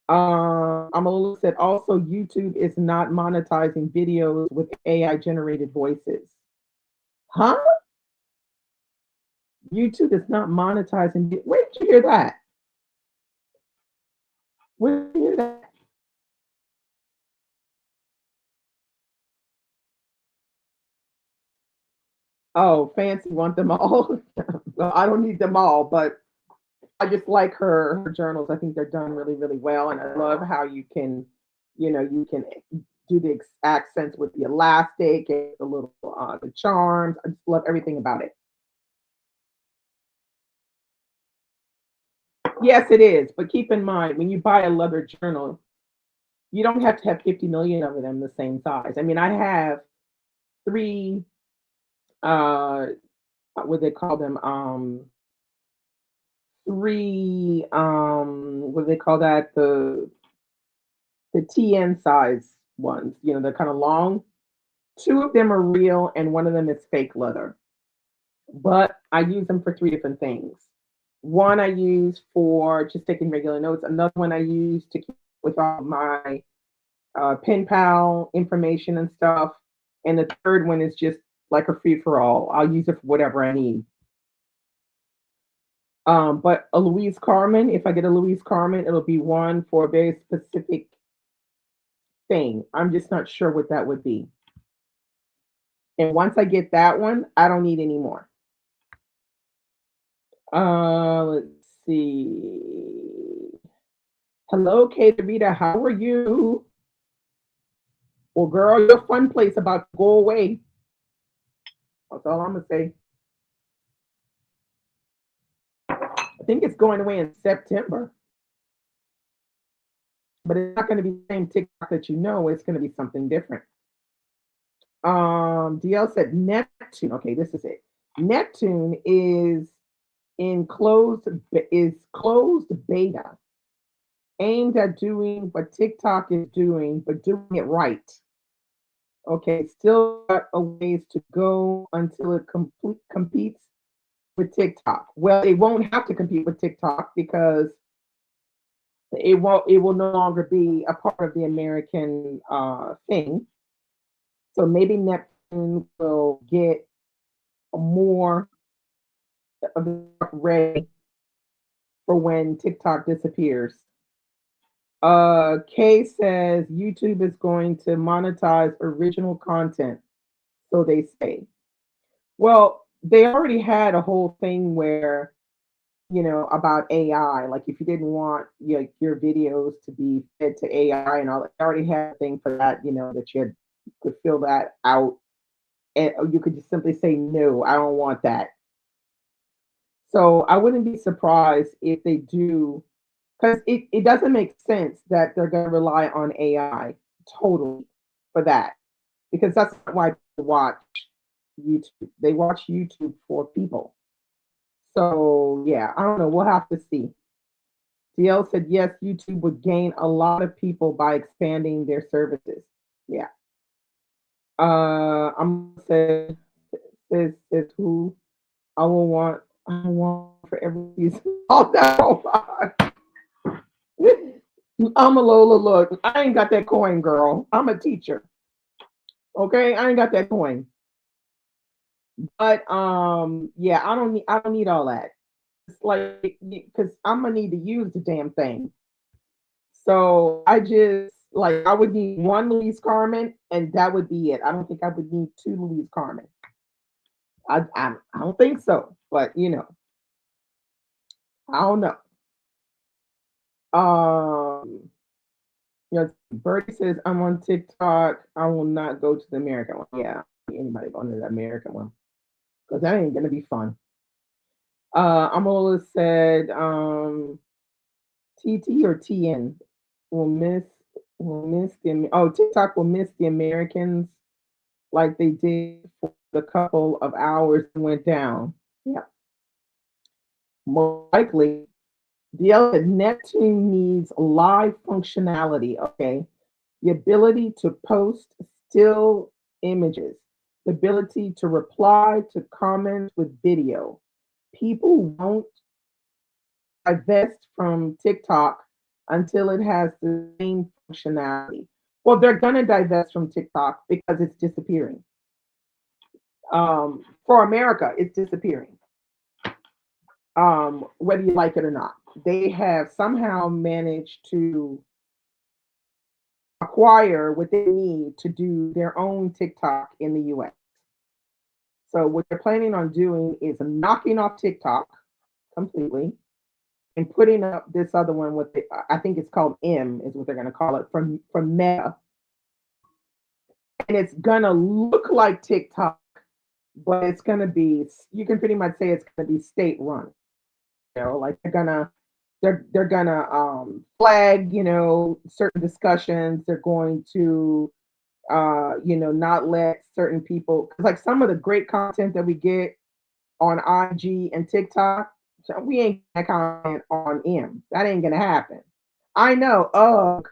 Speaker 1: Amalula said, also, YouTube is not monetizing videos with AI generated voices. Huh? YouTube is not monetizing. Where did you hear that? Where did you hear that? Oh, Fancy want them all. Well, I don't need them all, but I just like her journals. I think they're done really, really well, and I love how you can, you can do the accents with the elastic and the little the charms. I just love everything about it. Yes, it is, but keep in mind when you buy a leather journal, you don't have to have 50 million of them the same size. I mean, I have three. What they call them? Three. What do they call that? The TN size ones. They're kind of long. Two of them are real, and one of them is fake leather. But I use them for three different things. One I use for just taking regular notes. Another one I use to keep with all my pen pal information and stuff. And the third one is just like a free for all. I'll use it for whatever I need. But a Louise Carmen, if I get a Louise Carmen, it'll be one for a very specific thing. I'm just not sure what that would be. And once I get that one, I don't need any more. Let's see. Hello, Kate Rita. How are you? Well, girl, your fun place about to go away. That's all I'm gonna say. I think it's going away in September, but it's not going to be the same TikTok that you know. It's going to be something different. DL said Neptune. Okay, this is it. Neptune is closed beta, aimed at doing what TikTok is doing, but doing it right. Okay, still got a ways to go until it competes with TikTok. Well, it won't have to compete with TikTok because it will no longer be a part of the American thing. So maybe Neptune will get more of the ready for when TikTok disappears. Kay says YouTube is going to monetize original content, so they say. Well, they already had a whole thing where, about AI. Like if you didn't want your videos to be fed to AI and all, they already had a thing for that. That could fill that out, and you could just simply say no, I don't want that. So I wouldn't be surprised if they do, because it doesn't make sense that they're going to rely on AI totally for that, because that's why people watch YouTube. They watch YouTube for people. So yeah, I don't know. We'll have to see. DL said yes, YouTube would gain a lot of people by expanding their services. Yeah. I'm say says who I want for every season. Oh no. I'm a Lola. Look, I ain't got that coin, girl. I'm a teacher. Okay, I ain't got that coin. But yeah, I don't need all that. It's like because I'm gonna need to use the damn thing. So I just like I would need one Louise Carmen, and that would be it. I don't think I would need two Louise Carmen. I don't think so, but I don't know. Um, Birdie says I'm on TikTok. I will not go to the American one. Yeah, anybody going to the American one because that ain't gonna be fun. Amola said TT or TN will miss TikTok will miss the Americans like they did for the couple of hours and went down. Yeah, more likely. The other Neptune needs live functionality. Okay, the ability to post still images. the ability to reply to comments with video. People won't divest from TikTok until it has the same functionality. Well, they're going to divest from TikTok because it's disappearing. For America, it's disappearing, whether you like it or not. They have somehow managed to acquire what they need to do their own TikTok in the US. So, what they're planning on doing is knocking off TikTok completely and putting up this other one with I think it's called M is what they're going to call it from Meta, and it's going to look like TikTok, but it's going to be, you can pretty much say it's going to be state run. Like they're gonna flag, certain discussions. They're going to not let certain people, because like some of the great content that we get on IG and TikTok, so we ain't gonna comment on M. That ain't gonna happen. I know, ugh,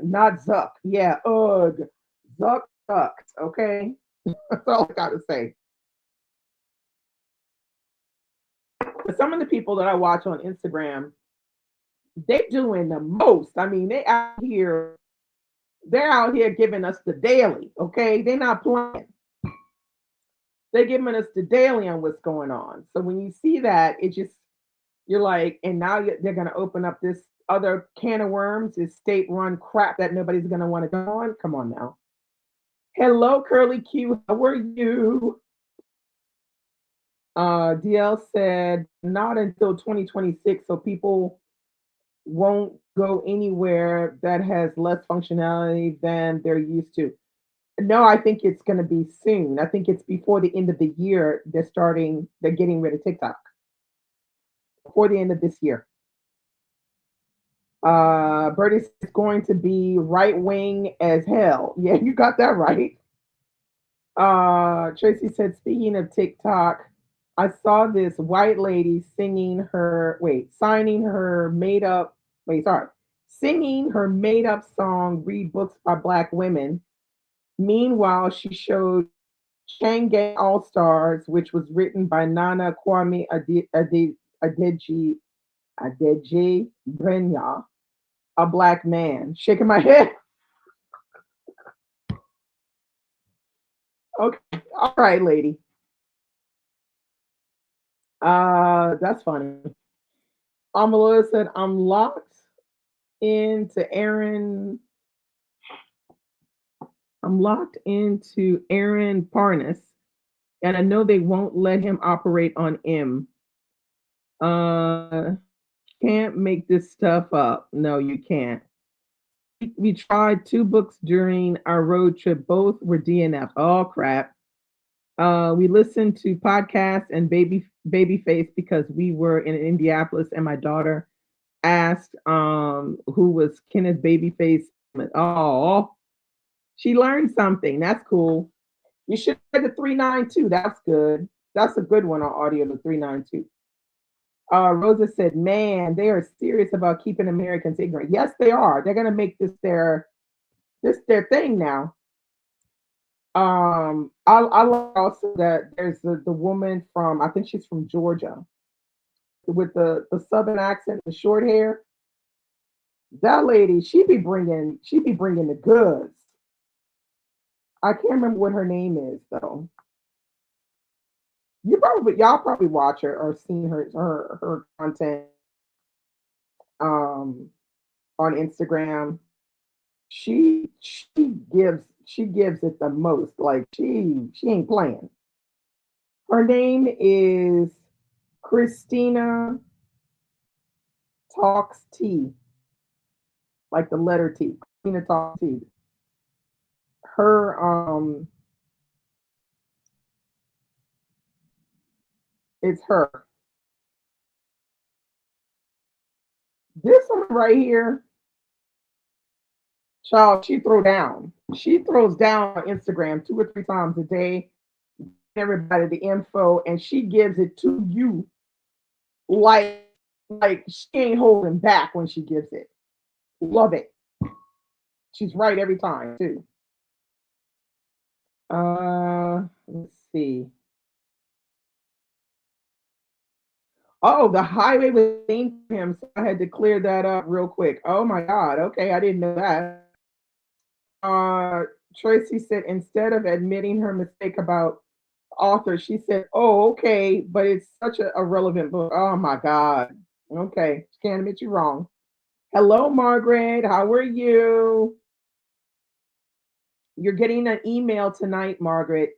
Speaker 1: not Zuck. Yeah, ugh. Zuck sucks, okay? That's all I gotta say. But some of the people that I watch on Instagram, they doing the most. I mean, they're out here giving us the daily, okay? They're not playing. They're giving us the daily on what's going on. So when you see that, it just, you're like, and now they're going to open up this other can of worms, this state-run crap that nobody's going to want to go on. Come on now. Hello, Curly Q. How are you? DL said not until 2026, so people won't go anywhere that has less functionality than they're used to. No, I think it's going to be soon. I think it's before the end of the year. They're getting rid of TikTok before the end of this year. Bertie is going to be right wing as hell. Yeah, you got that right. Tracy said, speaking of TikTok, I saw this white lady signing her made up, singing her made up song, Read Books by Black Women. Meanwhile, she showed Shanghai All Stars, which was written by Nana Kwame Adeji Brenya, a black man. Shaking my head. Okay, all right, lady. That's funny. Amaloa said, I'm locked into Aaron. I'm locked into Aaron Parnas, and I know they won't let him operate on M. Can't make this stuff up. No, you can't. We tried 2 books during our road trip. Both were DNF. Oh crap. We listened to podcasts and Babyface because we were in Indianapolis, and my daughter asked who was Kenneth Babyface. Oh, she learned something. That's cool. You should have the 392. That's good. That's a good one on audio, the 392. Rosa said, man, they are serious about keeping Americans ignorant. Yes, they are. They're gonna make this their thing now. I like also that there's the woman from, I think she's from Georgia, with the southern accent, the short hair. That lady, she be bringing the goods. I can't remember what her name is though. Y'all probably watch her or seen her content um on Instagram. She gives it the most. Like she ain't playing. Her name is Christina Talks T, like the letter T. Christina Talks T. Her it's her. This one right here, child, she throw down. She throws down on Instagram 2 or 3 times a day. Everybody the info, and she gives it to you like she ain't holding back when she gives it. Love it. She's right every time too. Let's see. Oh, the highway was named for him, so I had to clear that up real quick. Oh my God. Okay, I didn't know that. Uh, Tracy said instead of admitting her mistake about author, she said, "Oh, okay, but it's such a relevant book." Oh my God. Okay, can't admit you wrong. Hello, Margaret. How are you? You're getting an email tonight, Margaret.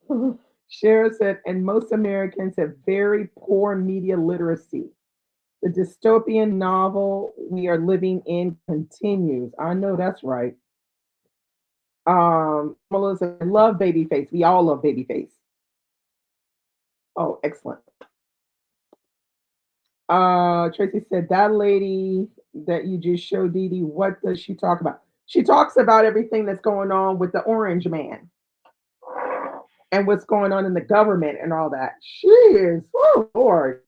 Speaker 1: Shara said, and most Americans have very poor media literacy. The dystopian novel we are living in continues. I know that's right. Melissa, I love Babyface. We all love Babyface. Oh, excellent. Tracy said that lady that you just showed Dee Dee, what does she talk about? She talks about everything that's going on with the orange man and what's going on in the government and all that. She is, oh Lord,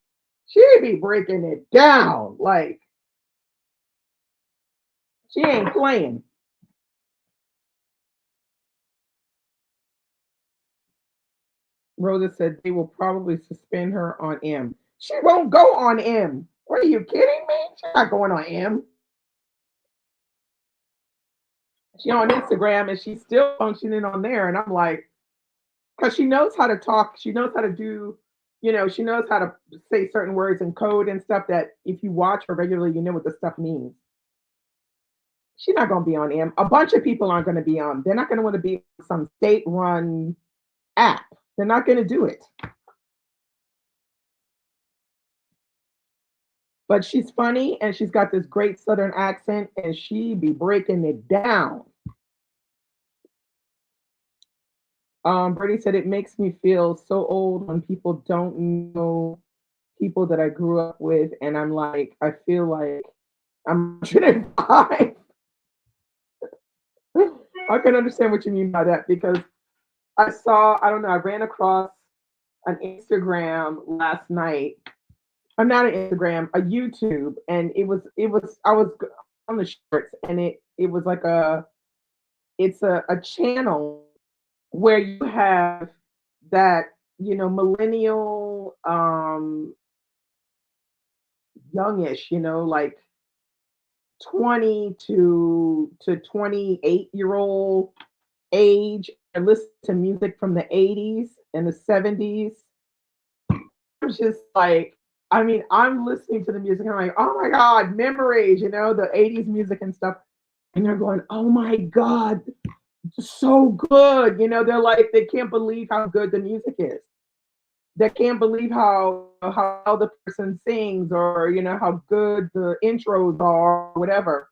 Speaker 1: she be breaking it down. Like she ain't playing. Rosa said they will probably suspend her on M. She won't go on M. What are you kidding me? She's not going on M. She on Instagram and she's still functioning on there. And I'm like, because she knows how to talk. She knows how to do, she knows how to say certain words and code and stuff that if you watch her regularly, you know what the stuff means. She's not going to be on M. A bunch of people aren't going to be on. They're not going to want to be on some state run app. They're not going to do it. But she's funny and she's got this great Southern accent and she be breaking it down. Bertie said it makes me feel so old when people don't know people that I grew up with, and I'm like, I feel like I'm 105. I can understand what you mean by that because I don't know, I ran across an Instagram last night. I'm not an Instagram, a YouTube, and I was on the shorts, and it was like it's a channel where you have that millennial youngish like 20 to 28-year-old age and listen to music from the 80s and the 70s. I'm just like, I mean, I'm listening to the music. I'm like, oh my God, memories, the 80s music and stuff. And they're going, oh my God, so good. They're like, they can't believe how good the music is. They can't believe how the person sings or how good the intros are or whatever.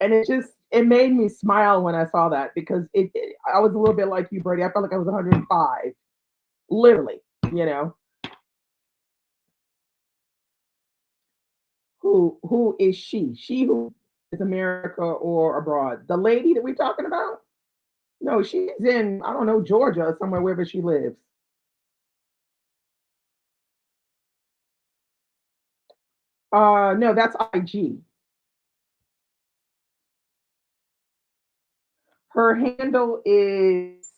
Speaker 1: And it made me smile when I saw that because I was a little bit like you, Brady. I felt like I was 105, literally. You know who is she? She who is America or abroad? The lady that we're talking about? No, she's in I don't know Georgia somewhere wherever she lives. No, that's IG. Her handle is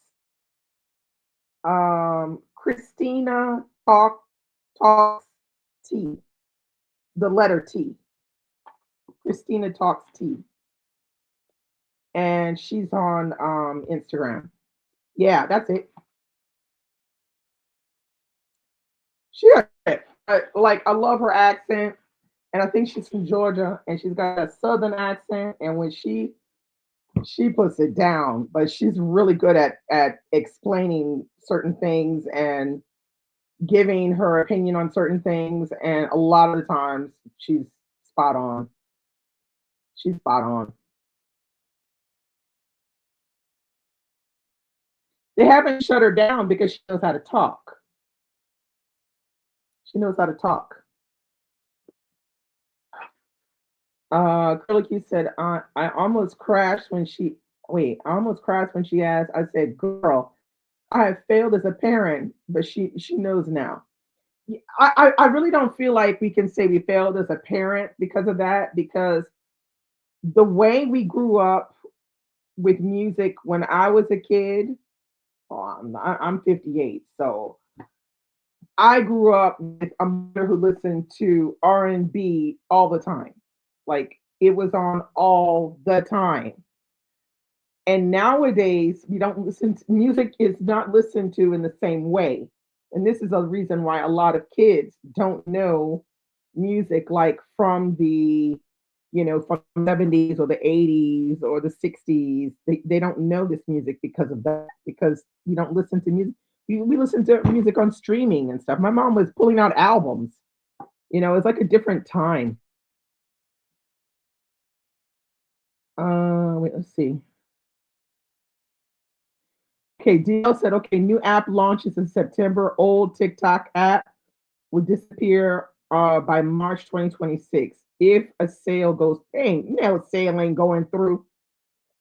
Speaker 1: Christina Talks T. The letter T. Christina Talks T. And she's on Instagram. Yeah, that's it. She like I love her accent, and I think she's from Georgia, and she's got a southern accent, and when she puts it down, but she's really good at explaining certain things and giving her opinion on certain things, and a lot of the times she's spot on. She's spot on. They haven't shut her down because she knows how to talk. She knows how to talk. Curly Q said, I almost crashed when she I almost crashed when she asked. I said, girl, I have failed as a parent, but she knows now. I really don't feel like we can say we failed as a parent because of that, because the way we grew up with music when I was a kid. Oh, I'm 58, so I grew up with a mother who listened to R&B all the time. Like it was on all the time. And nowadays, we don't listen to music is not listened to in the same way. And this is a reason why a lot of kids don't know music like from the from the 70s or the 80s or the 60s. They don't know this music because of that, because you don't listen to music. We listen to music on streaming and stuff. My mom was pulling out albums. It's like a different time. Wait, let's see. Okay, DL said, okay, new app launches in September. Old TikTok app will disappear by March 2026 if a sale goes. Dang, sale ain't going through.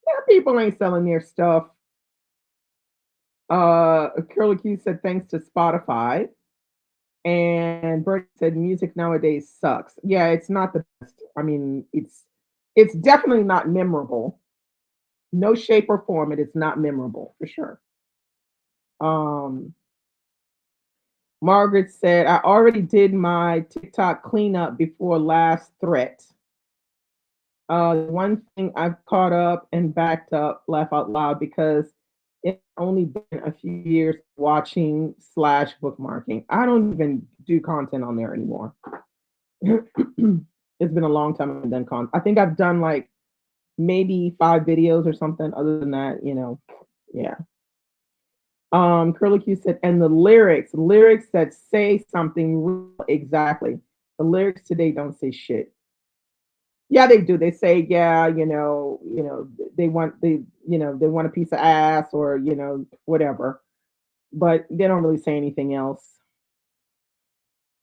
Speaker 1: Yeah, people ain't selling their stuff. Curly Q said thanks to Spotify. And Bert said music nowadays sucks. Yeah, it's not the best. I mean, it's definitely not memorable. No shape or form, it is not memorable for sure. Um, Margaret said, I already did my TikTok cleanup before last threat. One thing I've caught up and backed up, laugh out loud, because it's only been a few years watching slash bookmarking. I don't even do content on there anymore. It's been a long time I've done content. I think I've done like maybe 5 videos or something. Other than that, yeah. Curly Q said, and the lyrics that say something real, exactly. The lyrics today don't say shit. Yeah, they do. They say, yeah, they want a piece of ass or, whatever. But they don't really say anything else.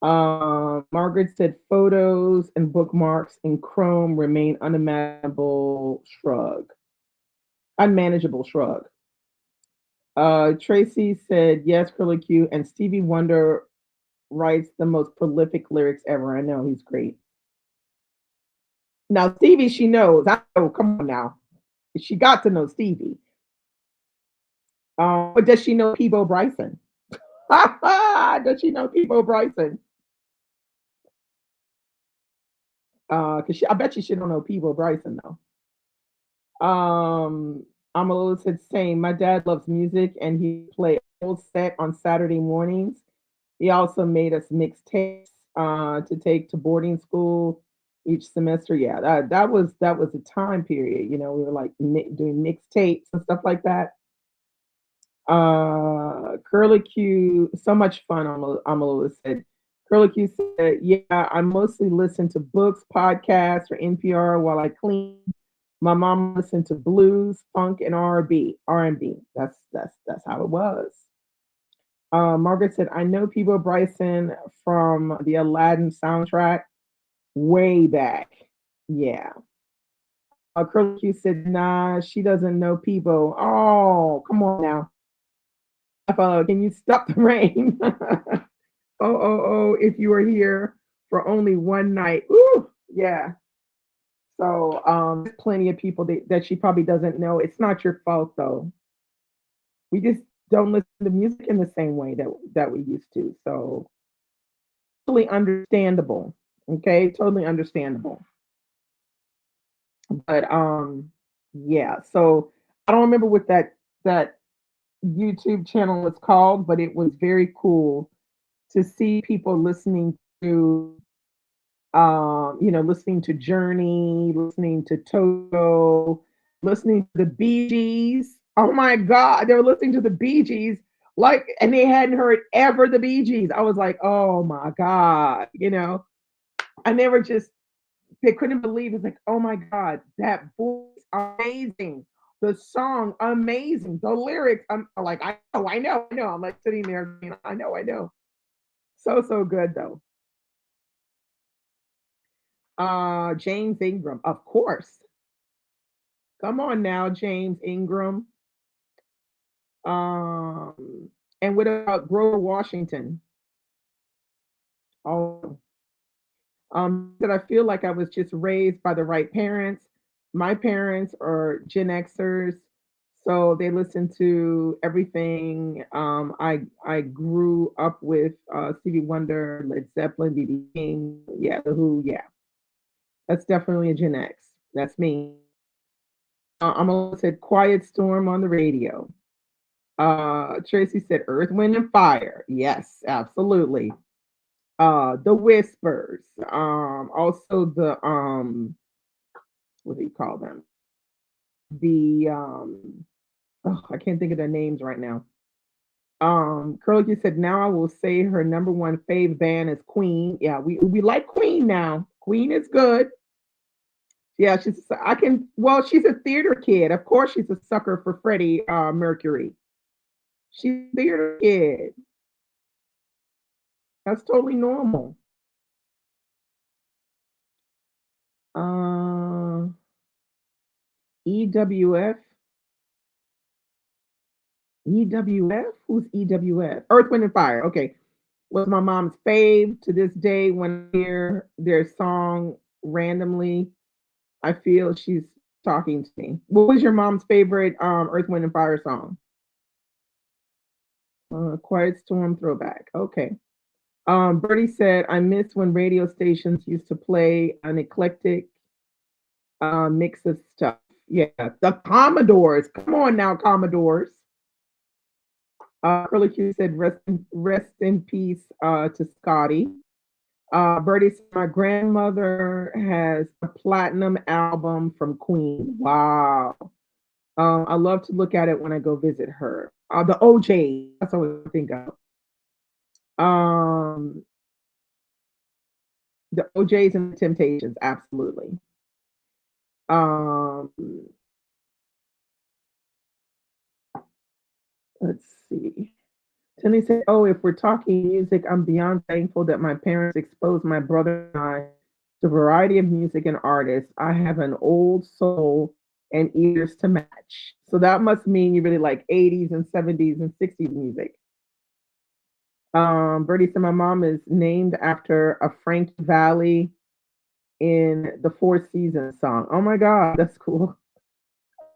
Speaker 1: Margaret said photos and bookmarks in Chrome remain unmanageable shrug. Tracy said yes, Curly Q, and Stevie Wonder writes the most prolific lyrics ever. I know he's great. Now Stevie, she knows. I know. Come on now, she got to know Stevie. But does she know Peebo Bryson? Does she know Peebo Bryson? Because I bet you she don't know Peebo Bryson though. I'm a little bit same. My dad loves music, and he played old set on Saturday mornings. He also made us mixtapes to take to boarding school each semester. Yeah, that was a time period. We were like doing mixtapes and stuff like that. Curly Q, so much fun. Amala said. Curly Q said, "Yeah, I mostly listen to books, podcasts, or NPR while I clean. My mom listened to blues, funk, and R&B. R&B. That's how it was." Margaret said, "I know Peebo Bryson from the Aladdin soundtrack way back." Yeah. Curly Q said, "Nah, she doesn't know Peebo." Oh, come on now. Can you stop the rain? If you were here for only one night. Ooh, yeah. So there's plenty of people that she probably doesn't know. It's not your fault though. We just don't listen to music in the same way that we used to. So totally understandable. Okay, totally understandable. But yeah. So I don't remember what that YouTube channel was called, but it was very cool to see people listening to listening to Journey, listening to Toto, listening to the Bee Gees. Oh my God, they were listening to the Bee Gees, like, and they hadn't heard ever the Bee Gees. I was like, oh my God, I never just, they couldn't believe it's like, oh my God, that voice, amazing. The song, amazing. The lyrics, I'm like, I know. I'm like sitting there, I know. So good though. James Ingram, of course. Come on now, James Ingram. Um, and what about Grover Washington? Oh, that I feel like I was just raised by the right parents. My parents are Gen Xers, so they listen to everything. I grew up with Stevie Wonder, Led Zeppelin, BB King, yeah, The Who, yeah. That's definitely a Gen X. That's me. I'm also said Quiet Storm on the radio. Tracy said Earth, Wind, and Fire. Yes, absolutely. The Whispers. Also the what do you call them? The oh, I can't think of their names right now. Curly said now I will say her number one fave band is Queen. Yeah, we like Queen now. Queen is good. Yeah, I can well, she's a theater kid. Of course she's a sucker for Freddie Mercury. She's a theater kid. That's totally normal. Uh EWF. EWF? Who's EWF? Earth, Wind, and Fire. Okay. Was my mom's fave to this day when I hear their song randomly. I feel she's talking to me. What was your mom's favorite Earth, Wind, and Fire song? Quiet Storm throwback. Okay. Bertie said, I miss when radio stations used to play an eclectic mix of stuff. Yeah, the Commodores. Come on now, Commodores. Curly Q said, rest in peace to Scotty. Bertie said, my grandmother has a platinum album from Queen. Wow. I love to look at it when I go visit her. The OJ, that's what I think of. Um, the OJs and the Temptations, absolutely. Um, let's see. Tilly said, "Oh, if we're talking music, I'm beyond thankful that my parents exposed my brother and I to a variety of music and artists. I have an old soul and ears to match." So that must mean you really like 80s and 70s and 60s music. Bertie said, "My mom is named after a Frankie Valley in the Four Seasons song." Oh my God, that's cool.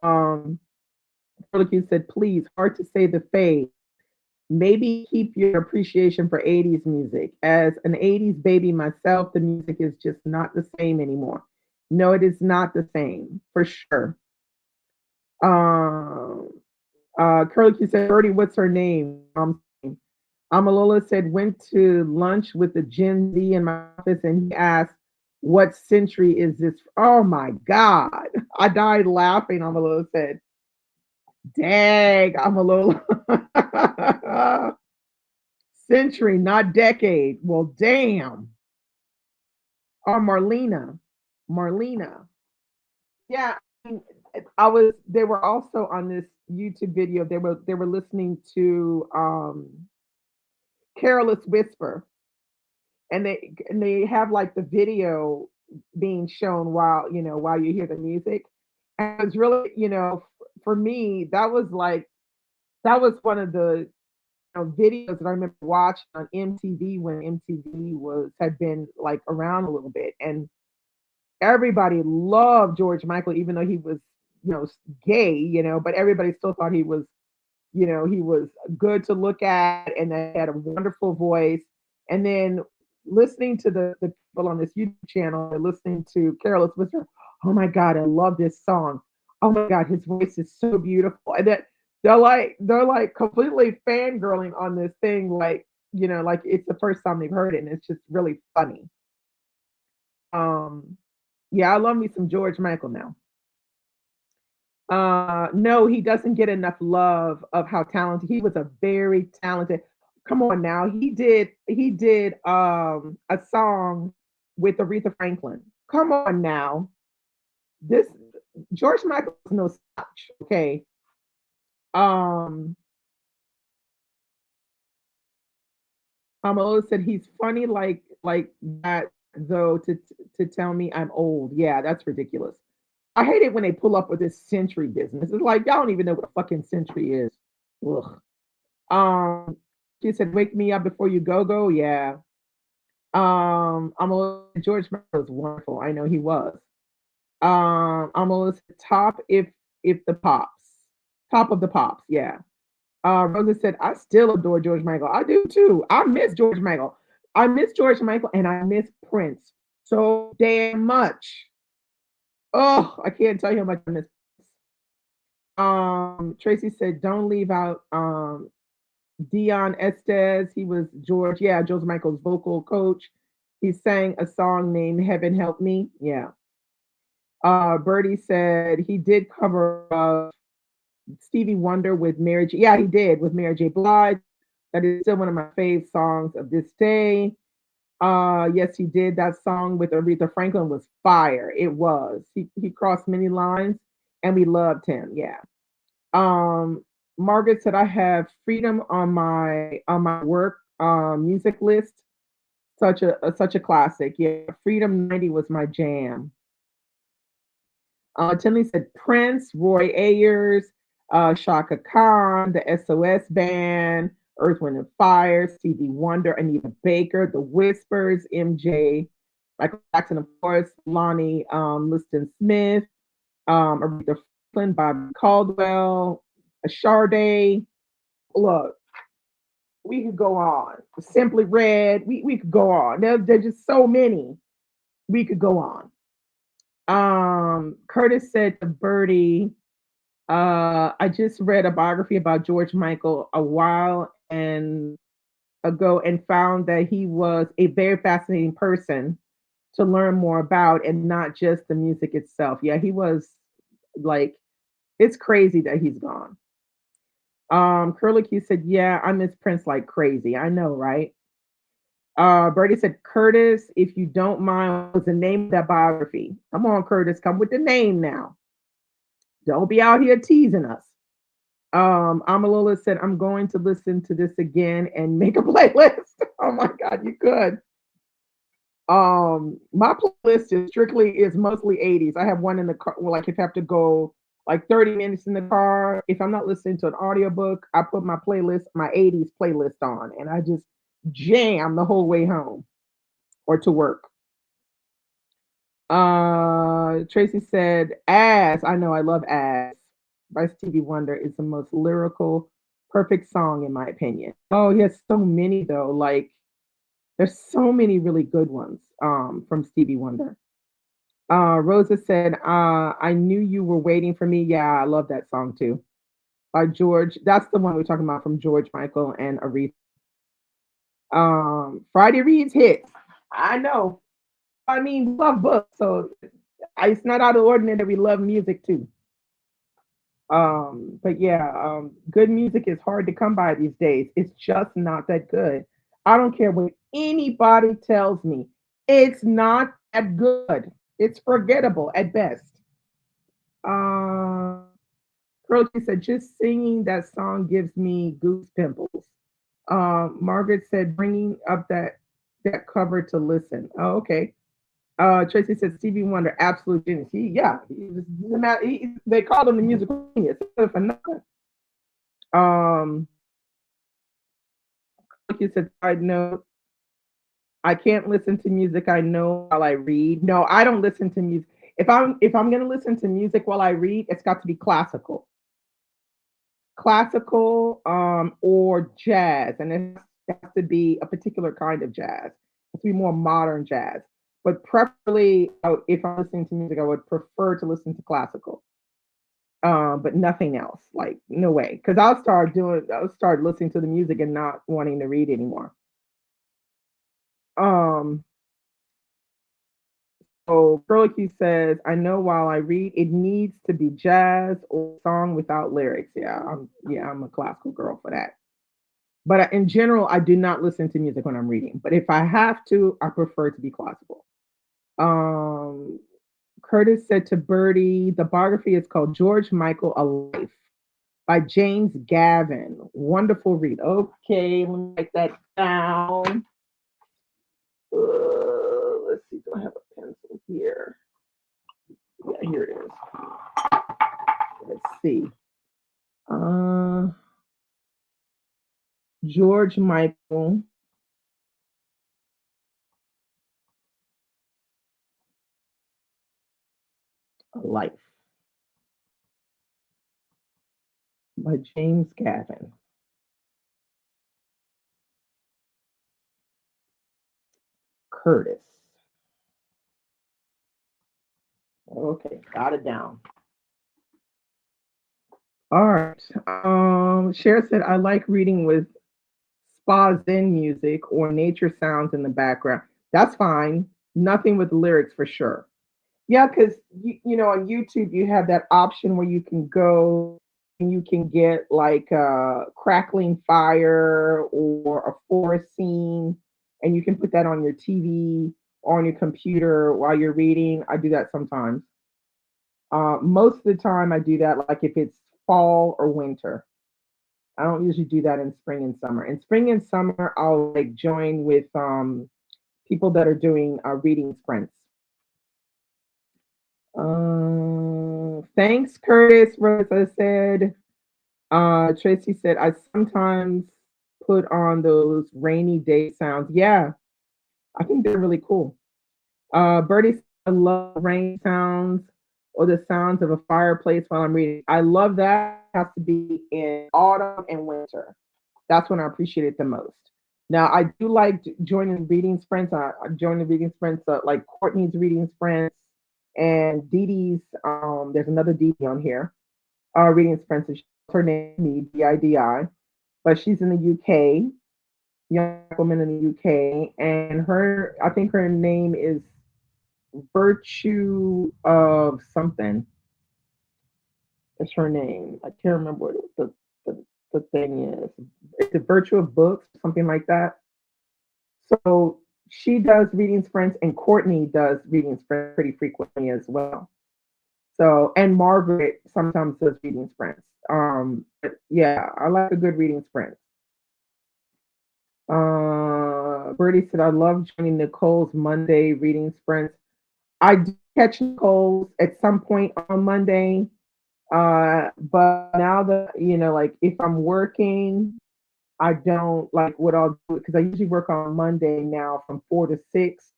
Speaker 1: Um, Q said, "Please, hard to say the fade. Maybe keep your appreciation for 80s music. As an 80s baby myself, the music is just not the same anymore." No, it is not the same for sure. Um, Curly Q said, Birdie, what's her name? Amalola said, went to lunch with the Gen Z in my office and he asked, what century is this? Oh my God. I died laughing. Amalola said, dang, Amalola. Century, not decade. Well, damn. Oh, Marlena. Marlena. Yeah, I was. They were also on this YouTube video. They were listening to "Careless Whisper," and they have like the video being shown while you hear the music. And it's really for me that was one of the videos that I remember watching on MTV when MTV was had been like around a little bit, and everybody loved George Michael, even though he was gay, but everybody still thought he was good to look at and that had a wonderful voice. And then listening to the people on this YouTube channel, they're listening to Careless Whisper. Oh my God, I love this song. Oh my God, his voice is so beautiful. And that they're like completely fangirling on this thing, like it's the first time they've heard it, and it's just really funny. Um, yeah, I love me some George Michael now. No, he doesn't get enough love of how talented he was. A very talented. Come on now, he did a song with Aretha Franklin. Come on now, this George Michael is no slouch. Okay, um, Amala said he's funny like that though to tell me I'm old. Yeah, that's ridiculous. I hate it when they pull up with this century business. It's like y'all don't even know what a fucking century is. Ugh. She said, "Wake me up before you go go." Yeah. I'm a George Michael was wonderful. I know he was. I'm gonna listen to if the pops, top of the pops. Yeah. Rosa said, I still adore George Michael. I do too. I miss George Michael. I miss George Michael and I miss Prince so damn much. Oh, I can't tell you how much I miss. Tracy said, don't leave out Dion Estes. He was George, yeah, George Michael's vocal coach. He sang a song named Heaven Help Me. Yeah. Birdie said he did cover Stevie Wonder with Mary J. Yeah, he did with Mary J. Blige. That is still one of my fave songs of this day. Yes, he did. That song with Aretha Franklin was fire. It was. He crossed many lines, and we loved him. Yeah. Um, Margaret said I have Freedom on my work music list. Such a classic. Yeah, Freedom 90 was my jam. Tinley said Prince, Roy Ayers, Shaka Khan, the SOS Band, Earth, Wind and Fire, Stevie Wonder, Anita Baker, The Whispers, MJ, Michael Jackson, of course, Lonnie Liston Smith, Aretha Franklin, Bobby Caldwell, Sade. Look, we could go on. Simply Red, we could go on. There's just so many. We could go on. Curtis said to Birdie, I just read a biography about George Michael a while and ago and found that he was a very fascinating person to learn more about and not just the music itself. Yeah, he was like, it's crazy that he's gone. Curly Q said, yeah, I miss Prince like crazy. I know, right? Bertie said, Curtis, if you don't mind, what was the name of that biography? Come on, Curtis, come with the name now. Don't be out here teasing us. Amalola said, I'm going to listen to this again and make a playlist. Oh my God, you could. My playlist is mostly 80s. I have one in the car, well, like if I have to go like 30 minutes in the car, if I'm not listening to an audiobook, I put my playlist, my 80s playlist on, and I just jam the whole way home or to work. Tracy said, As, I know I love As by Stevie Wonder is the most lyrical, perfect song in my opinion. Oh, he has so many though. Like there's so many really good ones from Stevie Wonder. Rosa said, I knew you were waiting for me. Yeah, I love that song too. By George. That's the one we're talking about from George Michael and Aretha. Friday Reads hits. I know. I mean, we love books, so it's not out of ordinary that we love music too. But yeah, good music is hard to come by these days. It's just not that good. I don't care what anybody tells me. It's not that good. It's forgettable at best. Uh, Croce said, just singing that song gives me goose pimples. Margaret said, bringing up that cover to listen. Oh, okay. Tracy said Stevie Wonder, absolute genius. They called him the musical genius for nothing. Um, like you said, side note, I can't listen to music I know while I read. No, I don't listen to music. If I'm gonna listen to music while I read, it's got to be classical, or jazz, and it has to be a particular kind of jazz. It has to be more modern jazz. But preferably, if I'm listening to music, I would prefer to listen to classical. But nothing else. Like no way, because I'll start listening to the music and not wanting to read anymore. Um, so Curlicue says, I know while I read, it needs to be jazz or song without lyrics. I'm a classical girl for that. But in general, I do not listen to music when I'm reading. But if I have to, I prefer to be classical. Um, Curtis said to Birdie, the biography is called George Michael, A Life by James Gavin. Wonderful read. Okay, let me write that down. Let's see, do I have a pencil here? Yeah, here it is. Let's see. Uh, George Michael. Life by James Gavin Curtis. Okay, got it down. All right. Cher said, I like reading with spa zen music or nature sounds in the background. That's fine. Nothing with lyrics for sure. Yeah, because on YouTube you have that option where you can go and you can get like a crackling fire or a forest scene, and you can put that on your TV or on your computer while you're reading. I do that sometimes. Most of the time, I do that like if it's fall or winter. I don't usually do that in spring and summer. In spring and summer, I'll like join with people that are doing reading sprints. Thanks, Curtis. Rosa said. Tracy said, I sometimes put on those rainy day sounds. Yeah, I think they're really cool. Birdie said, I love rain sounds or the sounds of a fireplace while I'm reading. I love that. It has to be in autumn and winter. That's when I appreciate it the most. Now, I do like joining reading sprints. I join the reading sprints, like Courtney's reading sprints and Dee Dee's. There's another Dee Dee on here. Reading sprints. Her name Bidi, but she's in the UK, young woman in the UK, and I think her name is Virtue of something. Is her name? I can't remember what the thing is. It's the Virtue of Books, something like that. So she does reading sprints, and Courtney does reading sprints pretty frequently as well. So, and Margaret sometimes does reading sprints. But yeah, I like a good reading sprint. Birdie said, I love joining Nicole's Monday reading sprints. I do catch Nicole's at some point on Monday. But now that, like if I'm working, I don't like what I'll do because I usually work on Monday now from 4 to 6,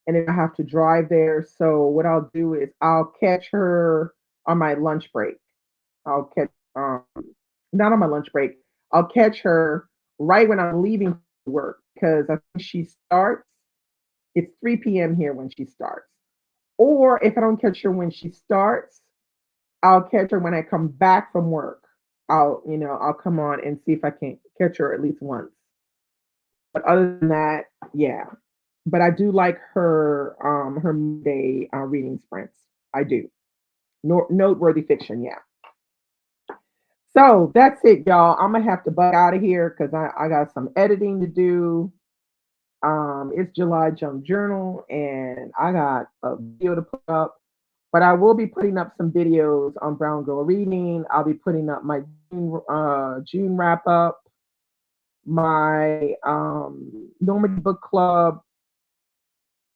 Speaker 1: and then I have to drive there. So what I'll do is I'll catch her on my lunch break. I'll catch not on my lunch break. I'll catch her right when I'm leaving work because I think she starts. It's 3 p.m. here when she starts. Or if I don't catch her when she starts, I'll catch her when I come back from work. I'll come on and see if I can catch her at least once. But other than that, yeah. But I do like her Monday reading sprints. I do. Noteworthy fiction, yeah. So that's it, y'all. I'm gonna have to bug out of here because I got some editing to do. It's July Junk Journal, and I got a video to put up. But I will be putting up some videos on Brown Girl Reading. I'll be putting up my June wrap up, my Normandy Book Club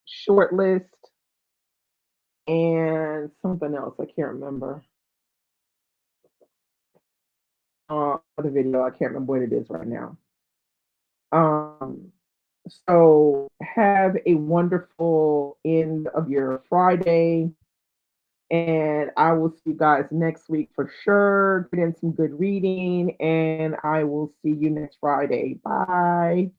Speaker 1: short list, and something else I can't remember. Other video I can't remember what it is right now. So have a wonderful end of your Friday. And I will see you guys next week for sure. Get in some good reading, and I will see you next Friday. Bye.